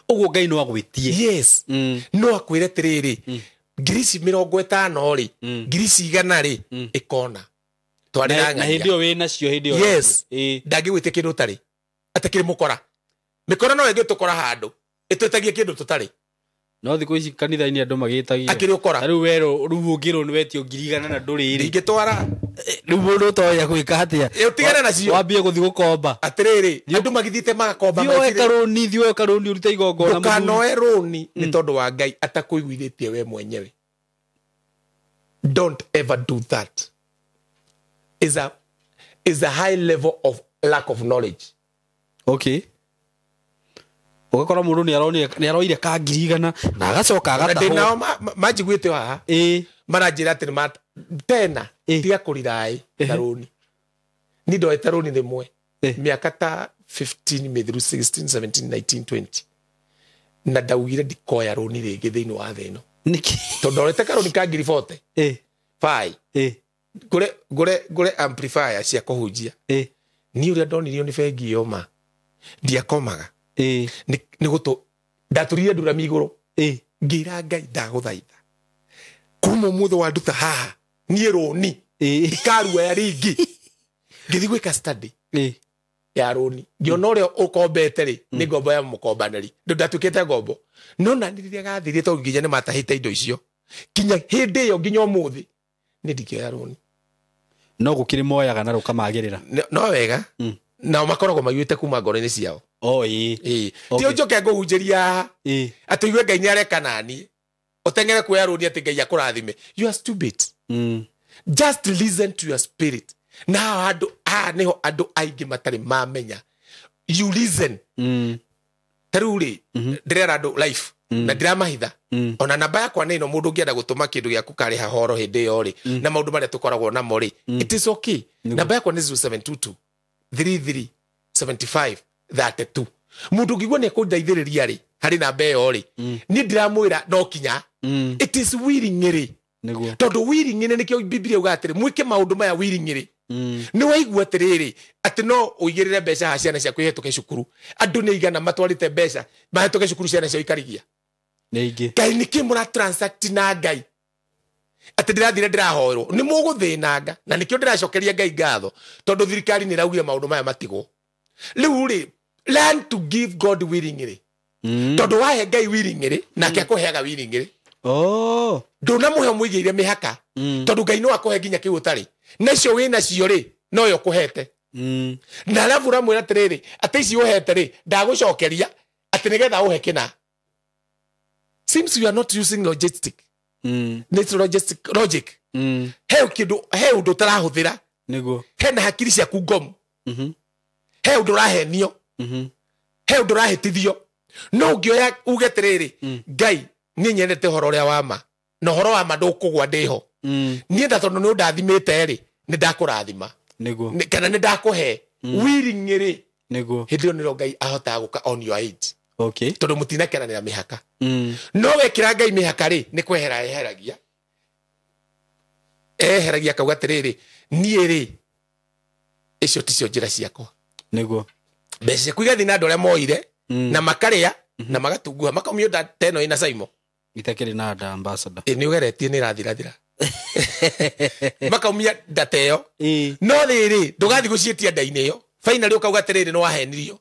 [SPEAKER 2] uguo Ngai no agwitie
[SPEAKER 1] yes no akwire tiriri grisi 50 ri grisi 100 ri ikona twarira
[SPEAKER 2] na hindi o wina cio hindi o
[SPEAKER 1] yes ndangigwite kindu tari atakire mukora mikora no enge tukora handu itwetagie kindu tutari
[SPEAKER 2] no thiko ici kanitha-ini andu magitagia
[SPEAKER 1] akiri ukora
[SPEAKER 2] riu wero riu ngiro ni wetio 100 na nduri ri
[SPEAKER 1] ingitwara
[SPEAKER 2] riu mundu toya gwika hatia
[SPEAKER 1] utigane nacio
[SPEAKER 2] wambie guthi gukomba
[SPEAKER 1] atiriri andu magithite magakomba
[SPEAKER 2] thio karuni urite igongona
[SPEAKER 1] muthuri kanoe runi ni tondu wa Ngai atakuiguithitie we mwenyewe don't ever do that is a high level of lack of knowledge
[SPEAKER 2] okay ugakora mundu ni aroire ka 100 na agacoka agataho
[SPEAKER 1] nao majiguite haha maranjira ati tena tiga kurirai taruni ni ndo taruni rimwe miaka ta 15 mithiru 16 17 19 20 na ndaugire ndikoya runi ringi thiini wa thino
[SPEAKER 2] niki
[SPEAKER 1] tondorete karuni ka 40 fai gure amplifier cia kuhunjia ni uria ndonirio ni bengi yoma ndiakomaga ni guto ndaturire ndura miguru ngira Ngai ndaguthaitha kuma mutho wa nduta haha ni roni ikarua ya ringi ngithi gwika study ya roni ngiona uria ukombete ri ni ngombo ya mukombaneri ndatukite ngombo no na ndiriria gathirie to nginya ni matahite indo icio kinya hindi yo nginya umuthi ni ndikioya roni
[SPEAKER 2] no gukiri moyaga na rukamagirira
[SPEAKER 1] no wega na makoragwo magwite kuma ngoro-ini ciao ti njoke nguhunjiria ati igue Ngai ni areka nani utengere kuya runi ati Ngai akurathime you are stupid just listen to your spirit now niho andu aingi matari mamenya you listen taruri ndirera andu life na ndiramahitha ona namba yakwa nino mundu ngienda gutuma kindu giaku kariha horo hindi yo ri na maundu maria tukoragwo namo ri it is okay namba yakwa ni 0722 33 75 32 mundu ngigwa ni kundaithiriria ri hari namba yo ri ni ndiramwira no kinya it is willing ri tondu willing ni nikio Biblia ugatire mwike maundu maya willing ri ni waigua tiriri ati no uigirire mbeca ha ciana cia kwihituke cukuru andu ni igana matwarite mbeca mahituke cukuru ciana cia ikarigia
[SPEAKER 2] ningi
[SPEAKER 1] Ngai niki mura transact na Ngai ati ndirathire ndirahoerwo ni muguthinanga na nikio ndiracokeria Ngai ngatho tondu thirikari ni raugire maundu maya matigo riu ri learn to give God willingly tondu wahe Ngai willingly nake akuheaga willingly nduna muhe muigire mihaka tondu Ngai no akuhe nginya kiutari nacio wina cio ri no yo kuhete na alafu ramwira atiriri ati ici uhete ri ndagucokeria ati nigetha uhe kina seems you are not using logistic it's logic he undu tarahuthira
[SPEAKER 2] niguo
[SPEAKER 1] he na hakiri cia kungomu he undu rahenio he undu rahitithio no ngioya uge tiriri Ngai ni nyendete horo uria wama no horo wa mandu kugwa ndiho ni nda tondu ni ndathimite ri ni ndakurathima
[SPEAKER 2] niguo
[SPEAKER 1] kana ni ndakuhe willing ri
[SPEAKER 2] niguo
[SPEAKER 1] hindi ni ro Ngai ahota guka on your aid
[SPEAKER 2] okay
[SPEAKER 1] tondu mutinakeranira mihaka no wekira Ngai mihaka ri ni kwehera eheragia kauga tiriri nie ri icio ticio njira ciakwa
[SPEAKER 2] niguo
[SPEAKER 1] mbeca kuigathi na andu aria moire na makaria na magatunguha makamio nda teno ina saimo
[SPEAKER 2] itakiri na nda ambassador
[SPEAKER 1] ni ugeretie ni rathirathira makamia ndateo no riri ndugathi gucietia ndaini iyo finally ukauga tiriri no wahenirio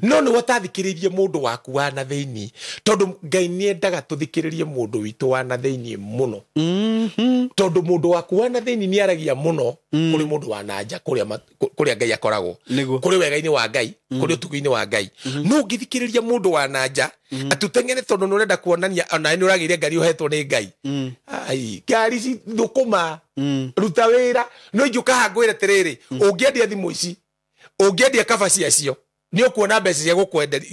[SPEAKER 1] no ni watathikiririe mundu waku wa na thiini tondu Ngai ni endaga tuthikiririe mundu witu wa na thiini muno tondu mundu waku wa na thiini ni aragia muno kuri mundu wa nanja kuria Ngai akoragwo kuri wega-ini wa Ngai kuri utugu-ini wa Ngai no ngithikiriria mundu wa nanja atutengene tondu ni urenda kuonania ona ni uragiire ngari uhetwo ni Ngai ai ngari ci thukuma ruta wira no injuka hangwire tiriri ungiendia thimu ici ungiendia kaba ciacio ni ukuona mbeca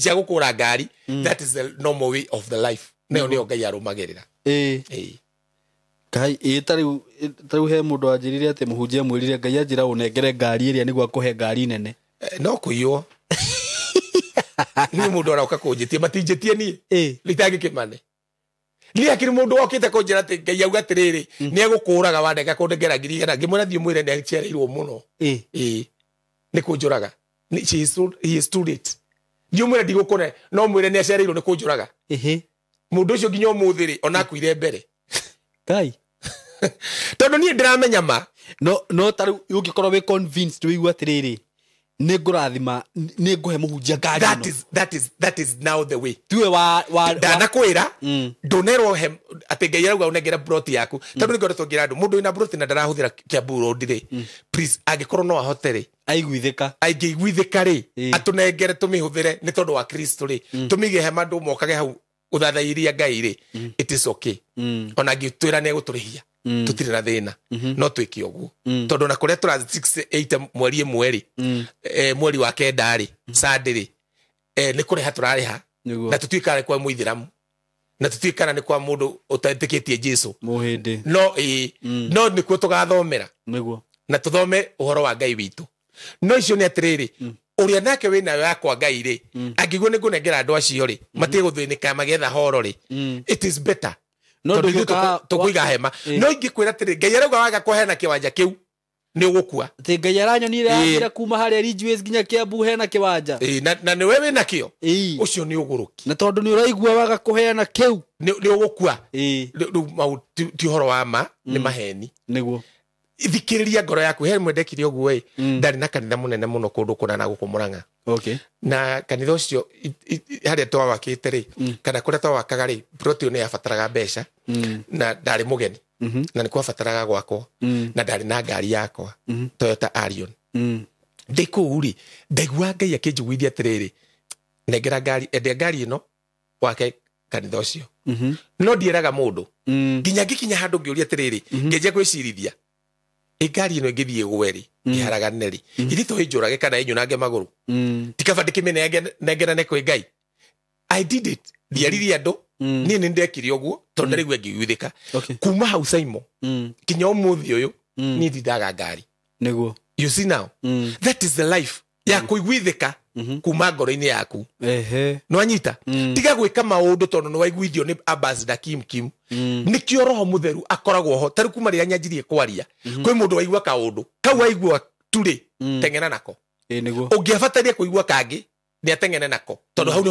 [SPEAKER 1] cia gukura ngari that is the normal way of the life nayo nio Ngai arumagirira
[SPEAKER 2] Kai tariu he mundu anjirire ati muhunjia mwirire Ngai anjira unengere ngari iria niguo akuhe ngari nene.
[SPEAKER 1] No kuiywo ni mundu arauka kunjitie matinjitie ni litangi Kimani ni akiri mundu okite kunjira ati Ngai auga atiriri ni egukuraga wandega kundengera ngiri igana ngimwira thio mwire ni aciareirwo muno ni kunjuraga he is too late thio mwire ndigukune no mwire ni aciareirwo ni kunjuraga mundu ucio nginya umuthiri ona kuire mbere
[SPEAKER 2] Kai
[SPEAKER 1] tondu ni ndiramenya ma
[SPEAKER 2] no tariu ungikorwo we convinced wigua atiriri ni ngurathima ni nguhe muhunjia ngari
[SPEAKER 1] that is now the way
[SPEAKER 2] tuwe wa
[SPEAKER 1] ndanakwira ndonerwo he ati Ngai arauga unengera broti yaku tondu ni ngoretwo ngira andu mundu ina broti na ndarahuthira Kiambu Road ri please angikorwo no ahote ri aigwithika ri atunengere tumihuthire ni tondu wa Kristo ri tumige he mandu mokage hau uthathairia Ngai ri it is okay ona ngitwira ne guturihia tutire na thina no twiki oguo tondu na kuria tura 68 mweri mweri mweri wa kenda ri Sunday ni kuriha turariha na tutwikare kwa muithiramu na tutwikana ni kwa mundu utatikitie Jesu
[SPEAKER 2] muhindi
[SPEAKER 1] no ni kuo tugathomera
[SPEAKER 2] niguo
[SPEAKER 1] na tuthome uhoro wa Ngai witu no icio ni atiriri uria nake wina yakwa Ngai ri angiguo ni ngunengera andu acio ri matie guthinika magetha horo ri it is better no tukuiga hema no ingikwira atiri Ngai arauga waga kuhena kiwanja kiu ni ugukua
[SPEAKER 2] ti Ngai aranyonire amira kuma haria Ridgeways nginya Kiambu hena kiwanja
[SPEAKER 1] na ni wewe nakio ucio ni uguruki
[SPEAKER 2] na tondu ni uraigua waga kuheana kiu
[SPEAKER 1] ni ugukua riu ti horo wa ma ni maheni
[SPEAKER 2] niguo
[SPEAKER 1] thikiriria ngoro yaku he mwendekire oguo ndari na kanitha munene muno kundu kuna na gukumuranga na kanitha ucio haria twawakite ri kana kuria twawakaga ri broti ni yabataraga mbeca na ndari mugeni na ni kwabataraga gwakwo na ndari na ngari yakwa Toyota Arion ndiku ri ndaigua Ngai akinjiguithia atiriri nengera ngari ende ngari ino wake kanitha ucio no ndieraga mundu nginya ngikinya handu ngiuria atiriri ngeje gwicirithia ngari ino ngithie gweri iharaganne ri ithito injurage kana inyunange maguru tikaba ndikimene nengerane kwi Ngai I did it ndiaririe andu ni ndekire oguo tondu ndarigua ngiguithika kuma hau Saimo kinya umuthi uyu ni ndidaga ngari
[SPEAKER 2] niguo
[SPEAKER 1] you see now that is the life ya kuiguithika kuma ngoro-ini yaku no anyita tiga gwika maundu tondu no waiguithio ni Ambassador Kim nikio roho mutheru akoragwo ho tari kuma ria nyanjirie kwaria kwi mundu waigua kaundu kau waigua turi tengena nako
[SPEAKER 2] niguo
[SPEAKER 1] ungiabataria kuigua kangi ni atengene nako tondu hau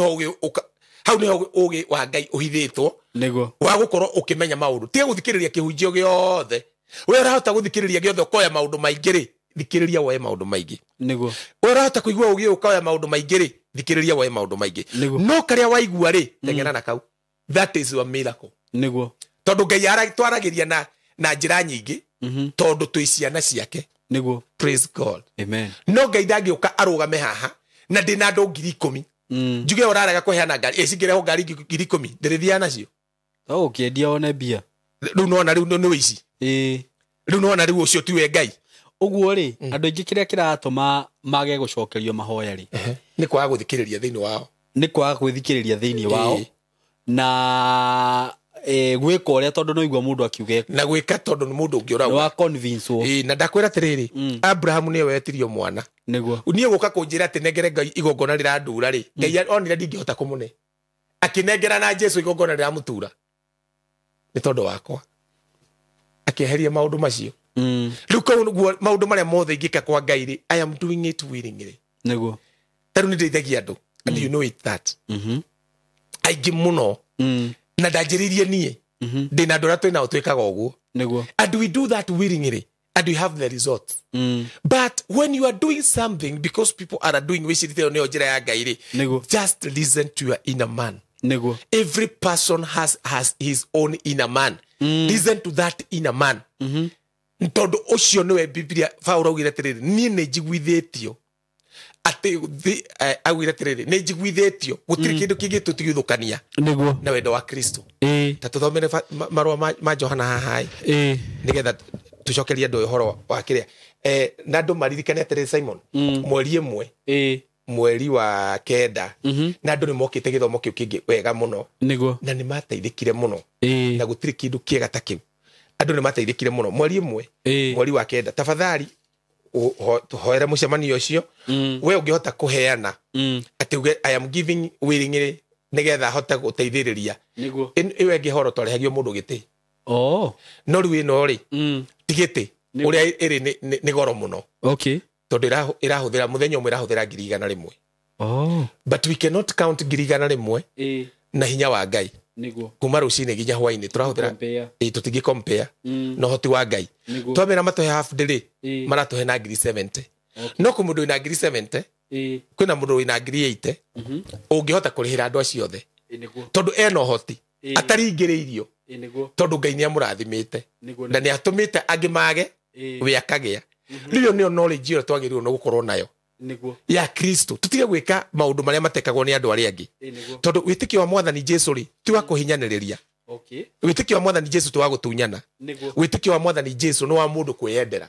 [SPEAKER 1] ni ugi wa Ngai uhithitwo
[SPEAKER 2] niguo
[SPEAKER 1] wa gukorwo ukimenya maundu tiga guthikiriria kihunjio giothe we urahota guthikiriria giothe ukoya maundu maingi ri thikiriria woe maundu maingi
[SPEAKER 2] niguo
[SPEAKER 1] urahota kuigua ugi ukoya maundu maingi ri thikiriria woe maundu maingi no karia waigua ri tengena na kau that is a miracle
[SPEAKER 2] niguo
[SPEAKER 1] tondu Ngai twaragiria na njira nyingi tondu twi ciana ciake
[SPEAKER 2] niguo
[SPEAKER 1] praise God
[SPEAKER 2] amen
[SPEAKER 1] no Ngai ndangiuka arugame haha na ndina andu 10,000 njuge uraraga kuheana ngari icingire ngari 10,000 ndirithia nacio
[SPEAKER 2] ukiendia one bia
[SPEAKER 1] riu no na riu ni wici riu no na riu ucio tiwe Ngai
[SPEAKER 2] uguo ri andu ingi kiria kiratuma mage gucokerio mahoya ri
[SPEAKER 1] ni kwaga guthikiriria thiini wao
[SPEAKER 2] ni kwaga gwithikiriria thiini wao na gwika uria tondu no igua mundu akiuge
[SPEAKER 1] na gwika tondu ni mundu ungi urauga
[SPEAKER 2] wa convince wo
[SPEAKER 1] na ndakwira atiriri Abraham ni wetirio mwana
[SPEAKER 2] niguo
[SPEAKER 1] nie guka kunjira ati negere Ngai igongona rira ndura ri Ngai onire ndingihota kumune akinengera na Jesu igongona rira mutura ni tondu wakwa akeheria maundu macio riu koguo maundu maria mothe ingika kwa Ngai ri I am doing it willingly
[SPEAKER 2] niguo
[SPEAKER 1] taru ni ndeithagia andu and you know it that aingi muno na ndanjiririe nie ndina ndura twina utwikaga uguo
[SPEAKER 2] niguo
[SPEAKER 1] and we do that willingly and we have the results but when you are doing something because people are doing wicirite ne njira ya Ngai ri just listen to your inner man
[SPEAKER 2] niguo
[SPEAKER 1] every person has his own inner man listen to that inner man tondu ucio niwe Biblia Paulo augire atiriri nie ni njiguithitio ati augire atiriri ni njiguithitio gutiri kindu kingi tutigithukania
[SPEAKER 2] niguo
[SPEAKER 1] na wendo wa Kristo ta tuthomere marua ma Johana hahai nigetha tucokerie andu uhoro wa kiria na andu maririkane atiriri Simon mweri imwe mweri wa kenda na andu ni mokite githomo kiu kingi wega muno
[SPEAKER 2] niguo
[SPEAKER 1] na ni mateithikire muno na gutiri kindu kiega ta kiu andu ni mateithikire muno mweri imwe mweri wa kenda tafadhali hoera mucemanio ucio we ungihota kuheana ati I am giving willingly nigetha hota guteithiriria
[SPEAKER 2] niguo
[SPEAKER 1] iwe ngihoro twarehagio mundu giti no riu ino ri tigiti uria iri ni goro muno tondu irahuthira muthenya umwe irahuthira 100,000 but we cannot count 100,000 na hinya wa Ngai
[SPEAKER 2] niguo
[SPEAKER 1] kuma rucini ginya hwaini turahuthira tutingi compare no hoti wa Ngai twamera matohe half day maratohe na 70 no ku mundu ina 70 kwina mundu ina 80 ungihota kurihira andu acio othe tondu eno hoti ataringiriirio tondu Ngai ni amurathimite na ni atumite angimage we akagia riu ni knowledge yo twagirirwo no gukorwo nayo ya Kristo tutige gwika maundu maria matekagwo ni andu aria angi tondu witikio wa mwathani Jesu ri ti wa kuhinyaniriria witikio wa mwathani Jesu ti wa gutunyana witikio wa mwathani Jesu no wa mundu kwiyendera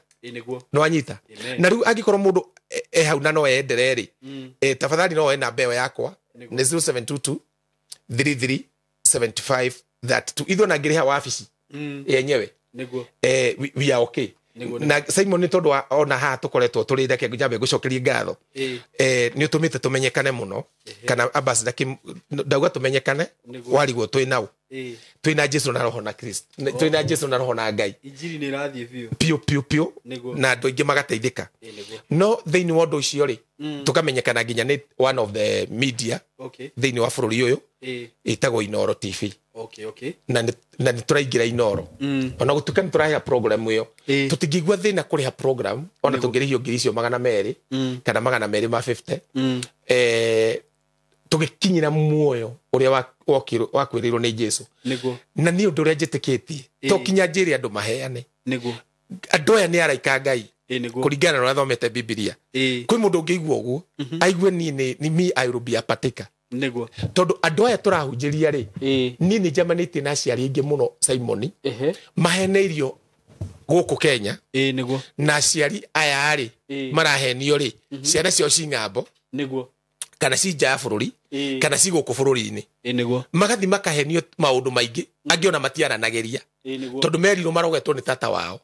[SPEAKER 1] no anyita na riu angikorwo mundu hau na no yendere ri tafadhali no we namba yo yakwa ni 0722 33 75 that to either na ngiriha wabici yenyewe we are okay na Simon ni tondu ona ha tukoretwo turi reke njambe gucokeria ngatho ni utumite tumenyekane muno kana ambassador Kim ndauga tumenyekane warigwo twinao twina Jesu na roho na Kristo twina Jesu na roho na Ngai
[SPEAKER 2] injili ni rathie
[SPEAKER 1] pio na andu ingi magateithika no theini wa undu ucio ri tukamenyekana nginya ni one of the media theini wa bururi uyu itagwo Inoro TV na ni turaingira Inoro ona gutuka ni turahiga program iyo tutingigwa thina kuriha program ona tungirihio ngiricio 200 kana 250 tugikinyira muoyo uria wakwirirwo ni Jesu na ni undu uria njitikitie to kinya njiri andu maheane andu aya ni araika Ngai kuringana na thomete Biblia kwi mundu ungiigua uguo aigue ni me I will be a partaker tondu andu aya turahunjiria ri ni njamanitie na aciari ingi muno Simon maheneirio guku Kenya na aciari aya ri marahenio ri ciana cio cingambo kana ci nja ya bururi kana ci guku bururi-ini magathi makahenio maundu maingi angiona matiaranageria tondu merirwo marogetwo ni tata wao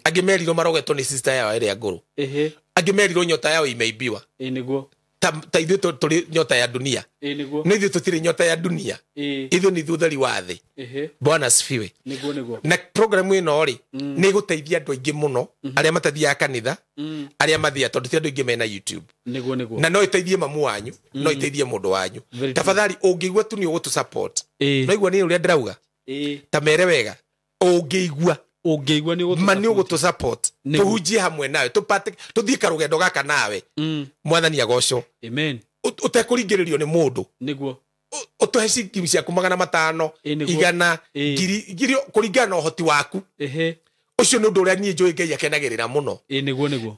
[SPEAKER 1] angi merirwo marogetwo ni sister yao iria nguru angi merirwo nyota yao imeibiwa ta ithuĩ tũrĩ nyota ya dunia na ithuĩ tũtirĩ nyota ya dunia ithuĩ nĩ thutheri wa thĩ Bwana asifiwe na program ĩno rĩ nĩ ĩgũteithia andũ aingĩ mũno arĩa matathiaga kanitha arĩa mathiaga tondũ ti andũ aingĩ mena YouTube na no ĩteithie mamu wanyu no ĩteithie mũndũ wanyu tafadhali ũngĩigua tu nĩ ũgũtũ support no igua nĩ ũrĩa ndĩrauga ta mere wega ũngĩigua mani ugutu support tuhunjie hamwe nawe tuthie karugendo gaka nawe mwathani agoco amen utekuringiririo ni mundu niguo utuhe cikimu ciaku 500 igana ngiri kuringana na uhoti waku ucio ni undu uria nie njui Ngai akenagirira muno niguo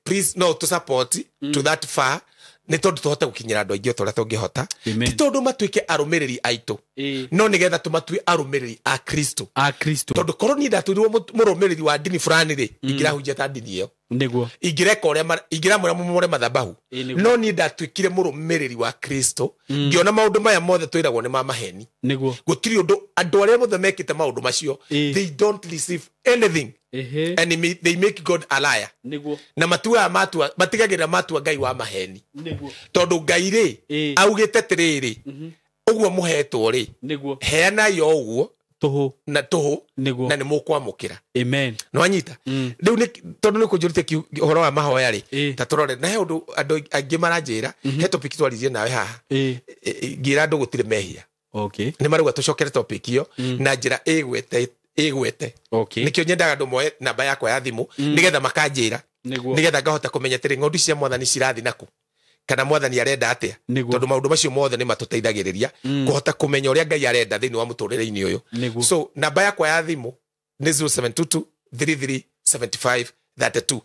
[SPEAKER 1] please no to support to that far ni tondu tuhote gukinyira andu aingi otoria tungihota ti tondu matuike arumiriri aitu no nigetha tumatue arumiriri a Kristo tondu korwo ni ndaturirwo murumiriri wa dini fulani ri ingirahunjia ta dini iyo niguo ingireka uria ingiramura mumore mathabahu no ni ndatuikire murumiriri wa Kristo ngiona maundu maya mothe twiragwo ni mamaheni niguo gutiri undu andu aria mothe mekite maundu macio they don't receive anything and they make God a liar niguo na matigagira matua Ngai wa maheni niguo tondu Ngai ri augite tiriri uguo muhetwo ri niguo heana yo uguo tuhu na ni mukwamukira amen no anyita riu ni tondu ni kunjurite horo wa mahoya ri ta turore na he undu andu angi maranjira he topic twarizie nawe haha ngira andu gutire mehia ni marauga tucokere topic iyo na njira igwete nikio nyendaga andu moe namba yakwa ya thimu nigetha makanjira nigetha ngahota kumenya tiri ng'ondu cia mwathani cirathi naku kana mwathani arenda atia tondu maundu macio mothe ni matuteithagiriria kuhota kumenya uria Ngai arenda thiini wa muturire-ini uyu so namba yakwa ya thimu ni 0722 33 75 32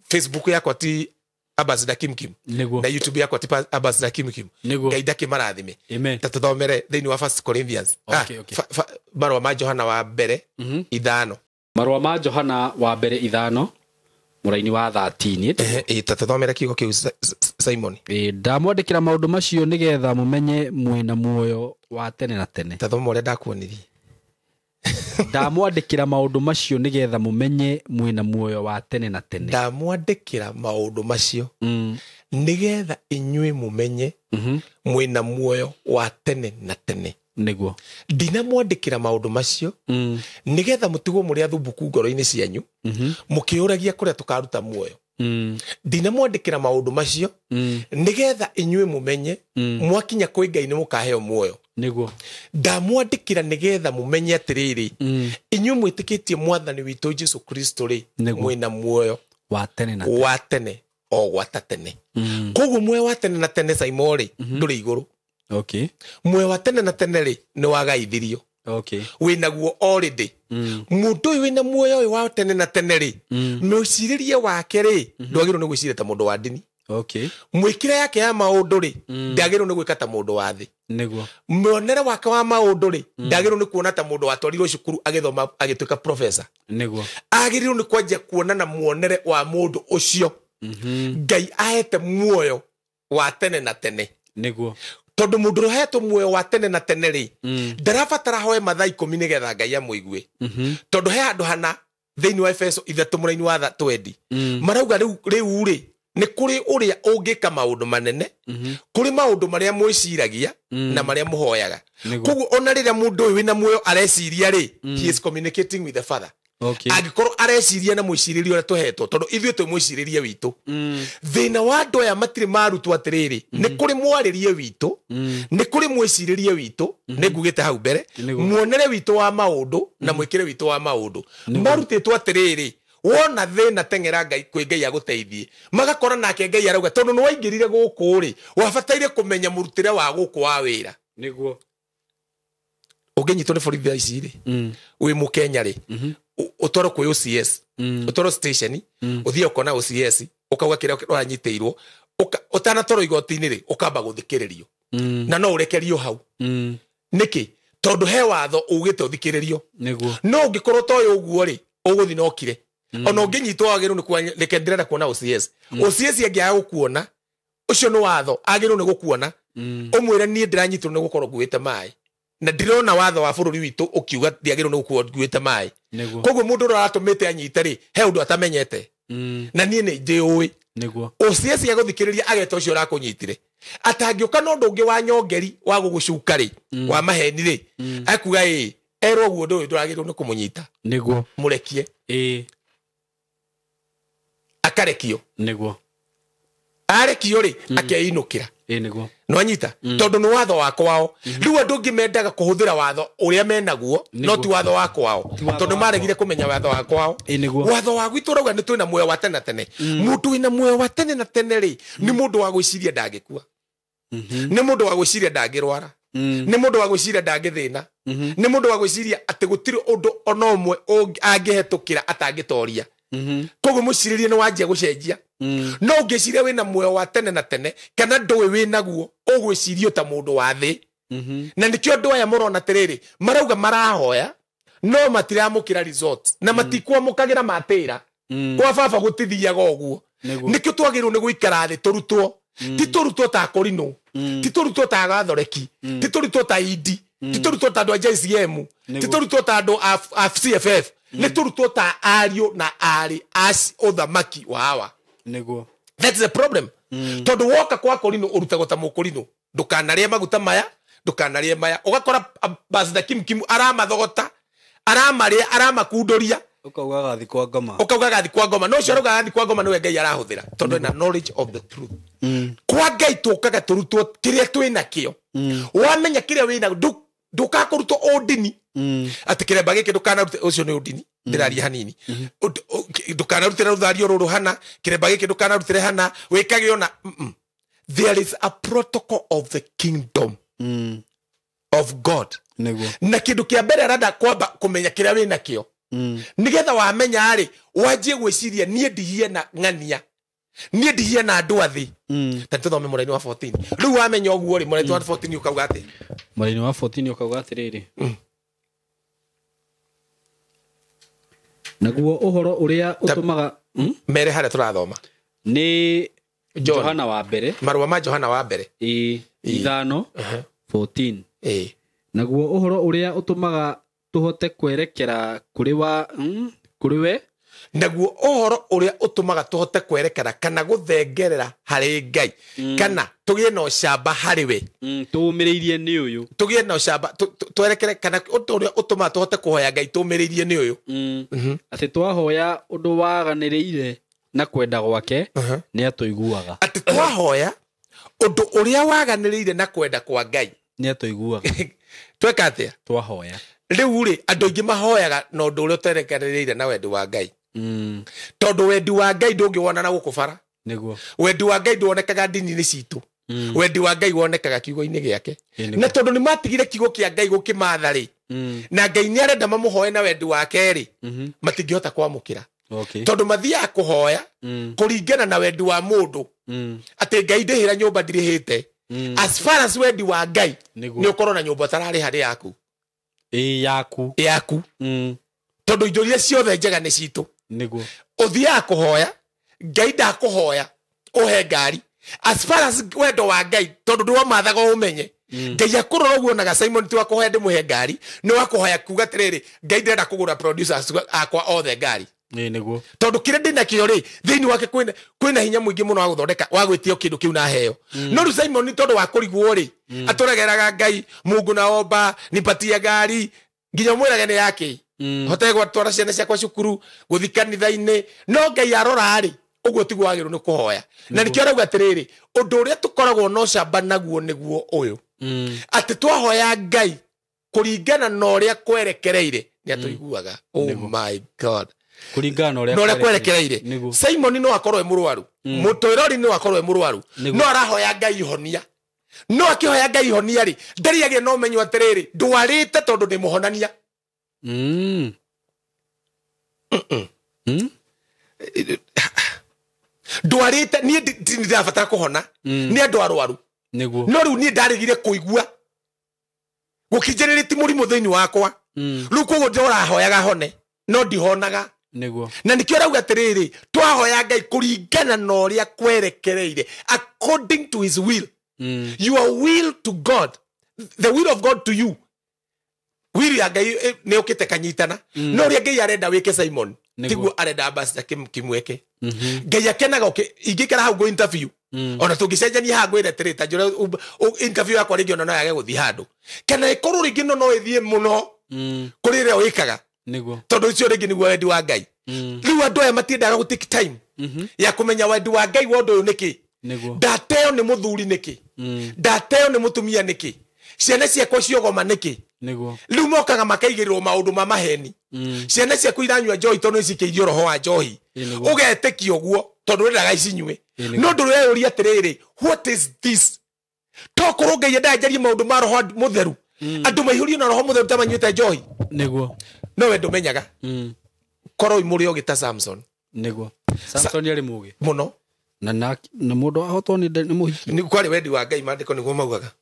[SPEAKER 1] Facebook yakwa ti Ambassador Kim na YouTube yakwa ti Ambassador Kim Ngai ndakimarathime ta tuthomere thiini wa 1 Corinthians marwa ma Johana wa mbere 5
[SPEAKER 2] marwa ma Johana wa mbere 5 muraini wa 13
[SPEAKER 1] ta tuthomere kiugo kiu Simon
[SPEAKER 2] ndamwandikira maundu macio nigetha mumenye mwina muoyo wa tene na tene
[SPEAKER 1] ta thoma uria ndakuonirie
[SPEAKER 2] ndamwandikira maundu macio nigetha mumenye mwina muoyo wa tene na tene.
[SPEAKER 1] Ndamwandikira maundu macio nigetha inyuĩ mumenye mwina muoyo wa tene na tene.
[SPEAKER 2] Niguo.
[SPEAKER 1] Ndinamwandikira maundu macio nigetha mutigwo muri athumbuku ngoro-ini cianyu mukiuragia kuria tukaruta muoyo. Ndinamwandikira maundu macio nigetha inyuĩ mumenye mwakinya kwĩ Ngai nĩ mũkaheo muoyo.
[SPEAKER 2] Niguo.
[SPEAKER 1] Ndamwandikira nigetha mumenye atiriri inyuĩ mwĩtĩkĩtie mwathani witũ Jesu Kristo ri mwina muoyo
[SPEAKER 2] wa tene na tene.
[SPEAKER 1] Wa tene o gwata tene. Koguo muoyo wa tene na tene Simon ri ndũrĩ igũrũ.
[SPEAKER 2] Okay.
[SPEAKER 1] Muoyo wa tene na tene ri nĩ wagaithirio.
[SPEAKER 2] Okay.
[SPEAKER 1] Wĩnaguo already. Mũndũ ũyũ wĩna muoyo ũyũ wa tene na tene ri mwĩcirĩrie wake ri ndwagĩrĩirwo nĩ gwĩciria ta mũndũ wa ndini.
[SPEAKER 2] Okay.
[SPEAKER 1] Mwĩkĩre yake ya maũndũ ri ndagĩrĩirwo nĩ gwĩka ta mũndũ wa thĩ.
[SPEAKER 2] Niguo.
[SPEAKER 1] Mwonere wake wa maũndũ ri ndagĩrĩirwo nĩ kuona ta mũndũ watwarirwo cukuru agĩthoma agĩtuĩka professor.
[SPEAKER 2] Niguo.
[SPEAKER 1] Agĩrĩirwo nĩ kwanjia kuona na muonere wa mũndũ ũcio. Ngai ahete muoyo wa tene na tene.
[SPEAKER 2] Niguo.
[SPEAKER 1] Tondu mundu rohetwo muoyo wa tene na tene ri ndarabatara hoe mathaa 10 nigetha Ngai amũigue. Tondu he handu hana thiini wa Efeso 3:20 wa 20 marauga riu ri ni kuri uria ungika maundu manene kuri maundu maria mwiciragia na maria muhoyaga. Koguo ona riria mundu uyu wina muoyo areciria ri he is communicating with the Father.
[SPEAKER 2] Okay.
[SPEAKER 1] Agikorwo areciria na mwiciririo uria tuhetwo tondu ithuĩ twi mwiciririe witũ. Thina wa andu aya matire marutwo atiriri ni kuri mwaririe witũ ni kuri mwiciririe witũ ni ngugite hau mbere muonere witũ wa maundu na mwikire witũ wa maundu marutĩtwo atiriri wona thina teng'era Ngai kwĩ Ngai aguteithie magakora nake Ngai arauga tondu nĩ waingĩrire gũkũ ri wabataire kũmenya mũrutĩre wa gũkũ wa wĩra.
[SPEAKER 2] Niguo.
[SPEAKER 1] Ũngĩnyitwo nĩ borithi ici ri wĩ Mũkenya ri utoro kwĩ OCS utoro station uthie ukona OCS ukauga kĩrĩa ũranyitĩirwo ũtanatoro igoti-inĩ ri ukamba gũthikĩrĩrio na no ũrekerio hau. Nĩkĩ? Tondu he watho ugĩte ũthikĩrĩrio.
[SPEAKER 2] Niguo.
[SPEAKER 1] No ũngĩkorwo toyo ũguo ri ũgũthi no kire ona ũngĩnyitwo wagĩrĩirwo nĩ kuona reke ndĩrenda kuona OCS. OCS angĩaga gũkuona ũcio nĩ watho agĩrĩirwo nĩ gũkuona ũmwĩre niĩ ndĩranyitwo nĩ gũkorwo nguĩte maĩ na ndirona watho wa bũrũri witũ ũkiuga ndiagĩrĩirwo nĩ gũkorwo nguĩte maĩ. Koguo mũndũ ũrĩa aratũmĩte anyite ri he ũndũ atamenyete na niĩ nĩ njĩũĩ.
[SPEAKER 2] Niguo.
[SPEAKER 1] OCS agũthikĩrĩria ageta ũcio ũrakũnyitire atangĩũka na ũndũ ũngĩ wa nyongeri wa gũgũcuka ri wa maheni ri akuga erwo ũguo ũndũ ũyũ ndũragĩrĩirwo nĩ kũmũnyita.
[SPEAKER 2] Niguo.
[SPEAKER 1] Mũrekie akarekio.
[SPEAKER 2] Niguo.
[SPEAKER 1] Arekio ri akeinũkĩra.
[SPEAKER 2] Niguo.
[SPEAKER 1] No anyita tondu nĩ watho wa kwao. Rĩu andũ angĩ mendaga kũhũthĩra watho ũrĩa menaguo no ti watho wa kwao tondu maregire kũmenya watho wa kwao. Watho wa gwitũ rauga nĩ twĩna muoyo wa tene na tene. Mũndũ wĩna muoyo wa tene na tene ri nĩ mũndũ wa gwĩciria ndangĩkua, nĩ mũndũ wa gwĩciria ndangĩrwara, nĩ mũndũ wa gwĩciria ndangĩthĩna, nĩ mũndũ wa gwĩciria atĩ gũtirĩ ũndũ ona ũmwe angĩhetũkĩra atangĩtoria. Koguo mũcirĩrie nĩ wanjia gũcenjia. No ũngĩciria wĩna muoyo wa tene na tene kana ndũĩ wĩnaguo ũgwĩcirio ta mũndũ wa thĩ. Na nĩkĩo andũ aya mũrona atĩrĩrĩ marauga marahoya no matiramũkĩra resort na matikwamũkagĩra matĩra kwa baba gũtithiaga ũguo. Nĩkĩo twagĩrĩirwo nĩ gũikara thĩ tũrutwo. Ti tũrutwo ta Korinũ, ti tũrutwo ta Gathoreki, ti tũrutwo ta Idi, ti tũrutwo ta andũ a JCM, ti tũrutwo ta andũ a CFF. Nĩ tũrutwo ta ariũ na arĩ a ũthamaki wa hawa.
[SPEAKER 2] Niguo.
[SPEAKER 1] That's the problem. Tondu woka kwa Korinũ ũrutagwo ta Mũkorinũ ndũkanarĩe maguta maya ndũkanarĩe maya ũgakora Pastor Kim aramathogota aramarĩa aramakundũria
[SPEAKER 2] ukauga gathi kwa ngoma
[SPEAKER 1] no ũcio arauga gathi kwa ngoma nĩwe Ngai arahũthĩra tondu ena knowledge of the truth. Kwa Ngai tũkaga tũrutwo kĩrĩa twĩna kĩo wamenya kĩrĩa wĩna ndũkakũrutwo ũndini atĩ kĩremba gĩkĩ ndũkanarute ũcio nĩ ũndini ndĩraria hanini ndũkanarutĩra rũthario rũrũ hana kĩremba gĩkĩ ndũkanarutĩre hana wĩkage ona. There is a protocol of the kingdom of God. Na kĩndũ kĩa mbere arenda kwamba kũmenya kĩrĩa wĩna kĩo nigetha wamenya rĩ wanjie gwĩciria niĩ ndihie na ng'ania niĩ ndihie na andũ athĩ. Ta tũthome mũraini wa 14 rĩu wamenya ũguo rĩ mũraini wa 14 ũkauga atĩ
[SPEAKER 2] mũraini wa 14 ũkauga atĩrĩrĩ naguo ũhoro ũrĩa ũtũmaga
[SPEAKER 1] mere harĩa tũrathoma
[SPEAKER 2] nĩ Johana wa mbere
[SPEAKER 1] marũa ma Johana wa mbere
[SPEAKER 2] 5:14 naguo ũhoro ũrĩa ũtũmaga tuhote kwerekera kuri wa kuri we
[SPEAKER 1] naguo ohoro uria utumaga tuhote kwerekera kana guthengerera hari Ngai kana tugie no shamba hari we
[SPEAKER 2] tuumiriirie ni uyu
[SPEAKER 1] tugie no shamba twerekere kana uria utuma tuhote kuhoya Ngai tuumiriirie ni uyu
[SPEAKER 2] ati twahoya undu waganiriire na kwenda gwake ni atuiguaga
[SPEAKER 1] ati twahoya undu uria waganiriire na kwenda kwa Ngai
[SPEAKER 2] ni atuiguaga
[SPEAKER 1] tweka atia
[SPEAKER 2] twahoya
[SPEAKER 1] riu ri andu ingi mahoyaga na undu uria uterekereire na wendi wa Ngai tondu wendi wa Ngai ndungiwona na gukubara
[SPEAKER 2] niguo
[SPEAKER 1] wendi wa Ngai nduonekaga ndini-ini citu wendi wa Ngai wonekaga kiugo-ini giake na tondu ni matigire kiugo kia Ngai gukimatha ri na Ngai ni arenda mamuhoe na wendi wake ri matingihota kwamukira tondu mathiaga kuhoya kuringana na wendi wa mundu ati Ngai ndihira nyumba ndirihite as far as wendi wa Ngai ni ukorwo na nyumba tarari hari yaku yaku tondu indo iria ciothe njega ni citu
[SPEAKER 2] niguo
[SPEAKER 1] uthiaga kuhoya Ngai ndakuhoya uhe ngari as far as wendo wa Ngai tondu ndi wamathaga umenye Ngai akurora uguo naga Simon ti wakuhoya ndimuhe ngari ni wakuhoya kuga atiriri Ngai ndirenda kugura producers akwa othe ngari
[SPEAKER 2] niguo
[SPEAKER 1] tondu kire ndina kio ri thiini wake kwina hinya mwingi muno wa guthondeka wa gwitio kindu kiu na heo no ru Simon tondu wa kurigwo ri aturageraga Ngai Mungu naomba nipatie ngari nginya mwirage ni yake hote gwatwara ciana ciakwa cukuru guthi kanitha-ini no Ngai arora ri uguo tiguo wagiru ni kuhoya na nikio arauga atiriri undu uria tukoragwo no shamba naguo niguo uyu ati twahoya Ngai kuringana na uria kwerekereire ni atuiguaga oh my God
[SPEAKER 2] kuringana na
[SPEAKER 1] uria kwerekereire Simon no akorwo e murwaru mutoirori no akorwo e murwaru no arahoya Ngai ihonia no akihoya Ngai ihonia ri ndariage no menyo atiriri ndwarite tondu ndi muhonania ndwarite ni ndirabatara kuhona ni andu arwaru
[SPEAKER 2] niguo
[SPEAKER 1] no riu ni ndarigire kuigua gukinjiriri murimu thiini wakwa riu koguo ndirahoyaga hone no ndihonaga
[SPEAKER 2] niguo
[SPEAKER 1] na nikio rauga atiriri twahoya Ngai kuringana na uria kwerekereire according to his will your will to God the will of God to you will ya Ngai ni ukite kanyitana no uria Ngai arenda wike Simon tiguo arenda ambassador kimweke Ngai akenaga ingikara hau go interview ona tungicenjania ha gwire atirita njura interview yakwa ringi ona no yage guthi handu kana ikorwo ringi no ithie muno kuri ria wikaga
[SPEAKER 2] niguo
[SPEAKER 1] tondu ucio ringi niguo wendi wa Ngai riu andu aya matiendaga gu take time ya kumenya wendi wa Ngai wondu uyu niki ndateo ni muthuri niki ndateo ni mutumia niki ciana ciakwa ciogoma niki
[SPEAKER 2] niguo
[SPEAKER 1] riu mokaga makaigirirwo maundu ma maheni ciana ciaku iranyua njohi tondu icikeirio roho wa njohi ugetekia uguo tondu ndendaga icinyue no ndureyuria atiriri what is this tokorwo Ngai endajarie maundu ma roho mutheru andu maihũrio na roho mutheru tamanyuite njohi
[SPEAKER 2] niguo
[SPEAKER 1] no we ndumenyaga korwo imuri ogita Samson
[SPEAKER 2] niguo Samson yari mugi
[SPEAKER 1] muno
[SPEAKER 2] na mundu ahotwo ni muhiki
[SPEAKER 1] ni kwari wendi wa Ngai mandiko niguo maugaga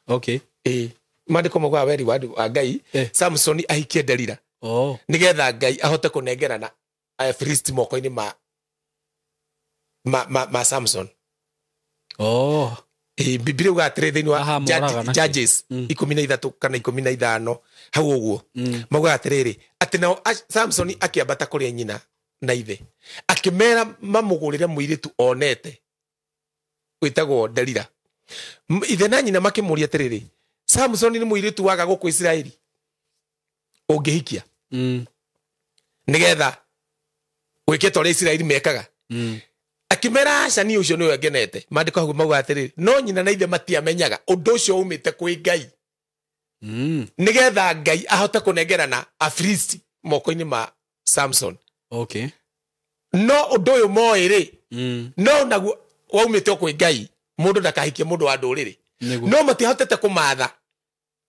[SPEAKER 2] okay
[SPEAKER 1] mandiko maugaga wendi wa Ngai Samson ahikie Delila nigetha Ngai ahote kunengerana Filisti moko-ini ma Samson Biblia uga atire thiini wa Judges 13 kana 15 hau uguo mauga atiriri ati nao Samson akiambata kuri nyina na ithe akimera mamugurire muiritu onete witagwo Delila ithe na nyina makimuria atiriri Samson ni muiritu waga guku Israeli ungihikia nigetha wikete uri Israeli mekaga akimera aca ni ucio niwe ngenete mandiko hau mauga atiriri no nyina na ithe matiamenyaga undu ucio umite kwi Ngai nigetha Ngai ahote kunengerana Afilisti moko-ini ma Samson no undu uyu moiri no naguo waumite kwi Ngai mundu ndakahikie mundu wa nduriri no matihotete kumatha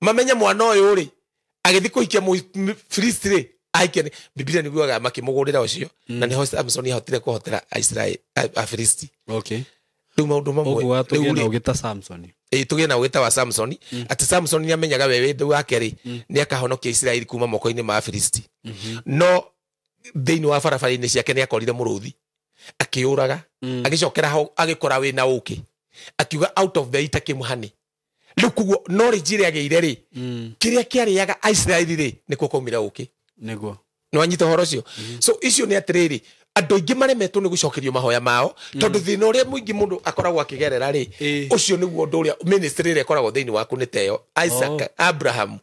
[SPEAKER 1] mamenya mwana uyu ri agithi kuhikia Filisti ri aikia Biblia niguaga makimugurira ucio na niho Samson ahotire kuhotera Israeli Afilisti riu maundu mamwe
[SPEAKER 2] riu ugita Samson
[SPEAKER 1] tugie na ugita wa Samson ati Samson ni amenyaga we wendi wake ri ni akahonokia Israeli kuma moko-ini ma Afilisti no thiini wa barabara-ini ciake ni akorire muruthi akiuraga agicokera hau agikora wina uki akiuga out of the ita kimuhani riu kuguo knowledge ĩrĩa agĩire rĩ kĩrĩa kĩarĩaga Israeli rĩ nĩkuo kaumĩra ũkĩ
[SPEAKER 2] nĩguo
[SPEAKER 1] no anyita horo cio so icio nĩ atĩrĩrĩ andũ aingĩ maremetwo nĩ gũcokerio mahoya mao tondũ thĩna ũrĩa mũingĩ mũndũ akoragwo akĩgerera rĩ ũcio nĩguo ũndũ ũrĩa ministry ĩrĩa ĩkoragwo thĩinĩ waku nĩ teyo Isaac Abraham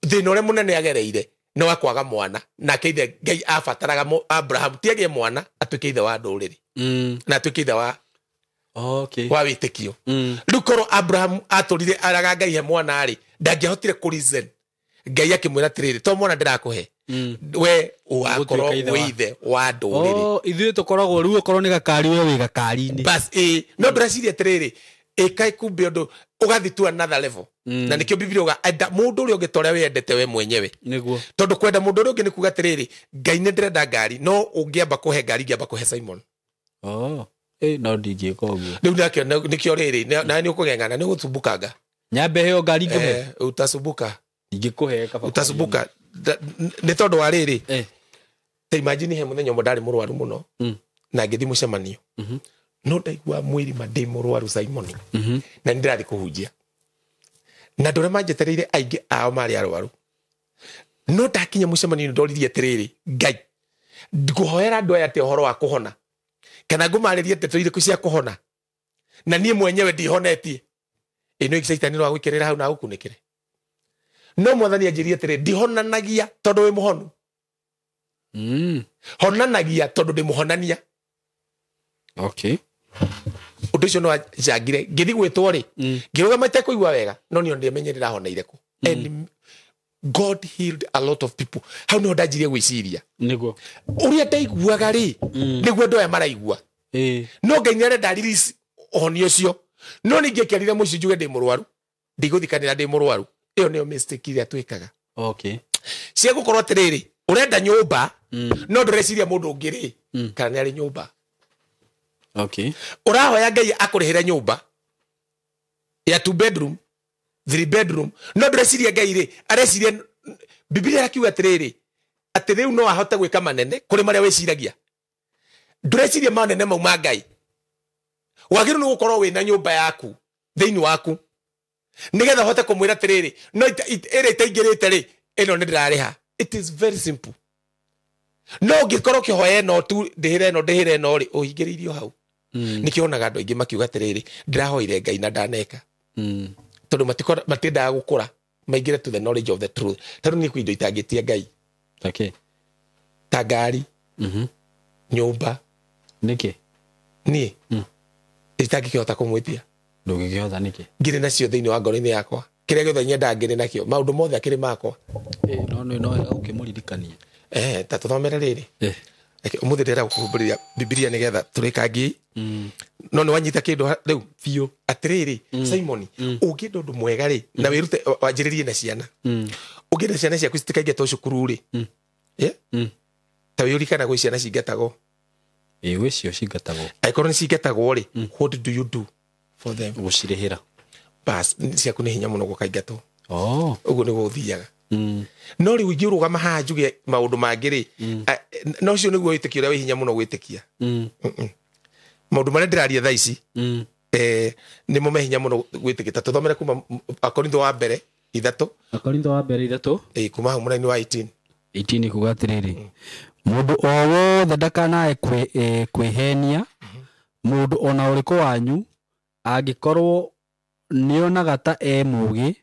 [SPEAKER 1] thĩna ũrĩa mũnene agereire no akwaga mwana nake ithe Ngai abataraga Abraham tiagĩe mwana atuĩke ithe wa ndũrĩrĩ na atuĩke ithe wa wa wĩtĩkio rĩu korwo Abraham atũrire araga Ngai he mwana rĩ ndangĩahotire kũ reason Ngai akĩmwĩra atĩrĩrĩ to mwana ndĩrakũhe we wakorwo wĩ ithe wa ndũrĩrĩ
[SPEAKER 2] ithuĩ tũkoragwo rĩu okorwo nĩ gakari we wĩ gakari-inĩ
[SPEAKER 1] bas no ndĩreciria atĩrĩrĩ kaĩ kumbe ũndũ ũgathi to another level na nĩkĩo Biblia uga enda mũndũ ũrĩa ũngĩtora we endete we mwenyewe
[SPEAKER 2] nĩguo
[SPEAKER 1] tondũ kwenda mũndũ ũrĩa ũngĩ nĩ kuga atĩrĩrĩ Ngai nĩ ndĩrenda ngari no ũngĩamba kũhe ngari ngĩamba kũhe Simon
[SPEAKER 2] no ndingĩka ũguo
[SPEAKER 1] rĩu nĩkĩo rĩrĩ na nĩ ũkũgeng'ana nĩ ũgũtumbũkanga
[SPEAKER 2] nyambe heo ngari ngĩme
[SPEAKER 1] utasumbuka
[SPEAKER 2] ingĩkũhe kaba
[SPEAKER 1] utasumbuka nĩ tondũ wa rĩrĩ ta imagine he mũthenya ũmwe ndarĩ mũrwaru mũno na ngĩthiĩ mũcemanio no ndaigua mwĩrĩ ndĩ mũrwaru Simon na nĩndĩrathiĩ kũhunjia na andũ arĩa manjetereire aingĩ ao marĩ arwaru no ndakinya mũcemanio ndoririe atĩrĩrĩ Ngai ngũhoera andũ aya atĩ ũhoro wa kũhona kana ngũmarĩrie ndeto irĩkũ cia kũhona na niĩ mwenyewe ndihonetie ĩno ĩgĩcaitani no agũikerera hau na agũkunĩkĩre no mwathani anjĩrie atĩrĩ ndihonanagia tondũ wĩ mũhonu honanagia tondũ ndĩ mũhonania ũndũ ũcio no ajangire ngĩthiĩ gwĩtwo rĩ ngĩrũgama itekũigua wega no nĩo ndĩmenye ndĩrahoneire kũ and God healed a lot of people hau no ndanjirie gwĩciria
[SPEAKER 2] nĩguo
[SPEAKER 1] ũrĩa ndaiguaga rĩ nĩguo andũ aya maraigua no Ngai nĩarenda release ũhonio ũcio no ningĩ kĩarire mũico njuge ndĩ mũrwaru ndigũthikanĩra ndĩ mũrwaru ĩyo nĩyo mistake ĩrĩa twĩkaga cia gũkorwo atĩrĩrĩ ũrenda nyũmba no ndũreciria mũndũ ũngĩ rĩ kana nĩ arĩ nyũmba ũrahoya Ngai akũrĩhĩre nyũmba ya 2 bedroom 3 bedroom no ndũreciria Ngai rĩ areciria Biblia yakiuga atĩrĩrĩ atĩ rĩu no ahote gwĩka manene kũrĩ marĩa wĩciragia ndũreciria manene mau ma Ngai wagĩrĩirwo nĩ gũkorwo wĩna nyũmba yaku thĩinĩ waku nĩgetha hote kũmwĩra atĩrĩrĩ no ĩrĩa ĩtaingĩrĩte rĩ ĩno nĩ ndĩrarĩha it is very simple no ũngĩkorwo kĩhoya ĩno tu ndĩhĩre ĩno rĩ ũhingĩrĩirio hau nĩkĩo onaga andũ aingĩ makiuga atĩrĩrĩ ndĩrahoire Ngai na ndaneka tondũ matiendaga gũkũra maingĩre to the knowledge of the truth tondũ nĩ indo itangĩtia Ngai ta ngari nyũmba
[SPEAKER 2] nĩkĩ
[SPEAKER 1] niĩ itangĩkĩhota kũmwĩtia
[SPEAKER 2] ndũngĩkĩhota nĩkĩ
[SPEAKER 1] ngĩrĩ nacio thĩinĩ wa ngoro-inĩ yakwa kĩrĩa gĩothe nyendaga ngĩrĩ nakĩo maũndũ mothe akĩrĩ makwa
[SPEAKER 2] no ũkĩmũririkania
[SPEAKER 1] ta tũthomere rĩrĩ ũmũthĩ ndĩrenda gũkũhũmbĩria Biblia nĩgetha tũrĩkangie no nĩ wanyita kĩndũ rĩu biũ atĩrĩrĩ Simon ũngĩenda ũndũ mwega rĩ na wĩrute wanjĩrĩrie na ciana ũngĩenda ciana ciaku citikaingĩta cukuru rĩ ta wĩũrikana gwĩ ciana cingatagwo
[SPEAKER 2] gwĩ cio cingatagwo
[SPEAKER 1] angĩkorwo nĩ cingatagwo rĩ what do you do for them
[SPEAKER 2] gũcirĩhĩra
[SPEAKER 1] bas ciaku nĩ hinya mũno gũkaingatwo ũguo nĩguo ũthiaga no rĩu ingĩũrũgama haha njuge maũndũ mangĩ rĩ no ũcio nĩguo wĩtĩkia ũrĩa wĩ hinya mũno gwĩtĩkia maũndũ marĩa ndĩraria thaa ici nĩmo me hinya mũno gwĩtĩkia ta tũthomere kuma Akorintho wa mbere 3 kuma hau mũraini wa 18
[SPEAKER 2] kuga atĩrĩrĩ mũndũ o wothe ndakanae kwĩhenia mũndũ ona ũrĩkũ wanyu angĩkorwo nĩonaga ta mũũgĩ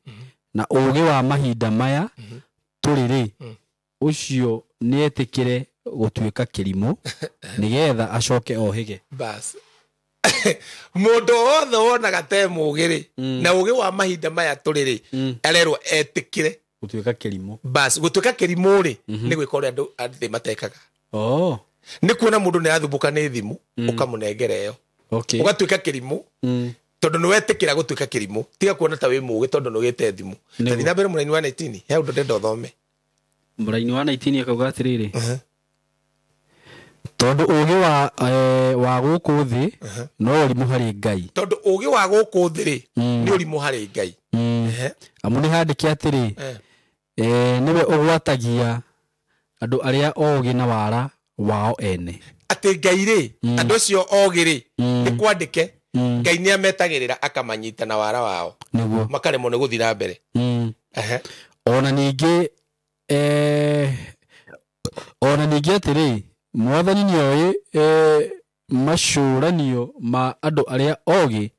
[SPEAKER 2] na ũũgĩ wa mahinda maya tũrĩ ũcio nĩetĩkĩre gũtuĩka kĩrimũ nĩgetha acoke ohĩge
[SPEAKER 1] bas mũndũ wothe wonaga ta mũũgĩ rĩ na ũũgĩ wa mahinda maya tũrĩ arerwo etĩkĩre
[SPEAKER 2] gũtuĩka kĩrimũ
[SPEAKER 1] bas gũtuĩka kĩrimũ rĩ nĩ gwĩka ũrĩa andũ athĩ matekaga nĩ kuona mũndũ nĩ athumbũka nĩ thimũ ũkamũnengera ĩyo ũgatuĩka kĩrimũ tondũ nĩ wetĩkĩra gũtuĩka kĩrimũ tiga kuona ta wĩ mũũgĩ tondũ nĩ ũgĩte thimũ tathi na mbere mũraini wa 19 he ũndũ ndenda ũthome
[SPEAKER 2] mũraini wa 19 akauga atĩrĩrĩ tondũ ũũgĩ wa gũkũ thĩ no ũrimũ harĩ Ngai
[SPEAKER 1] tondũ ũũgĩ wa gũkũ thĩ rĩ nĩ ũrimũ harĩ Ngai
[SPEAKER 2] amu nĩ handĩke atĩrĩ nĩwe ũgwatagia andũ arĩa oogĩ na wara wao ene
[SPEAKER 1] atĩ Ngai rĩ andũ acio oogĩ rĩ nĩ kwandĩke Ngai nĩ ametagĩrĩra akamanyita na wara wao
[SPEAKER 2] niguo
[SPEAKER 1] makaremwo nĩ gũthiĩ na mbere.
[SPEAKER 2] Ona ningĩ atĩrĩ Mwathani nĩoĩ macũranio ma andũ arĩa ogĩ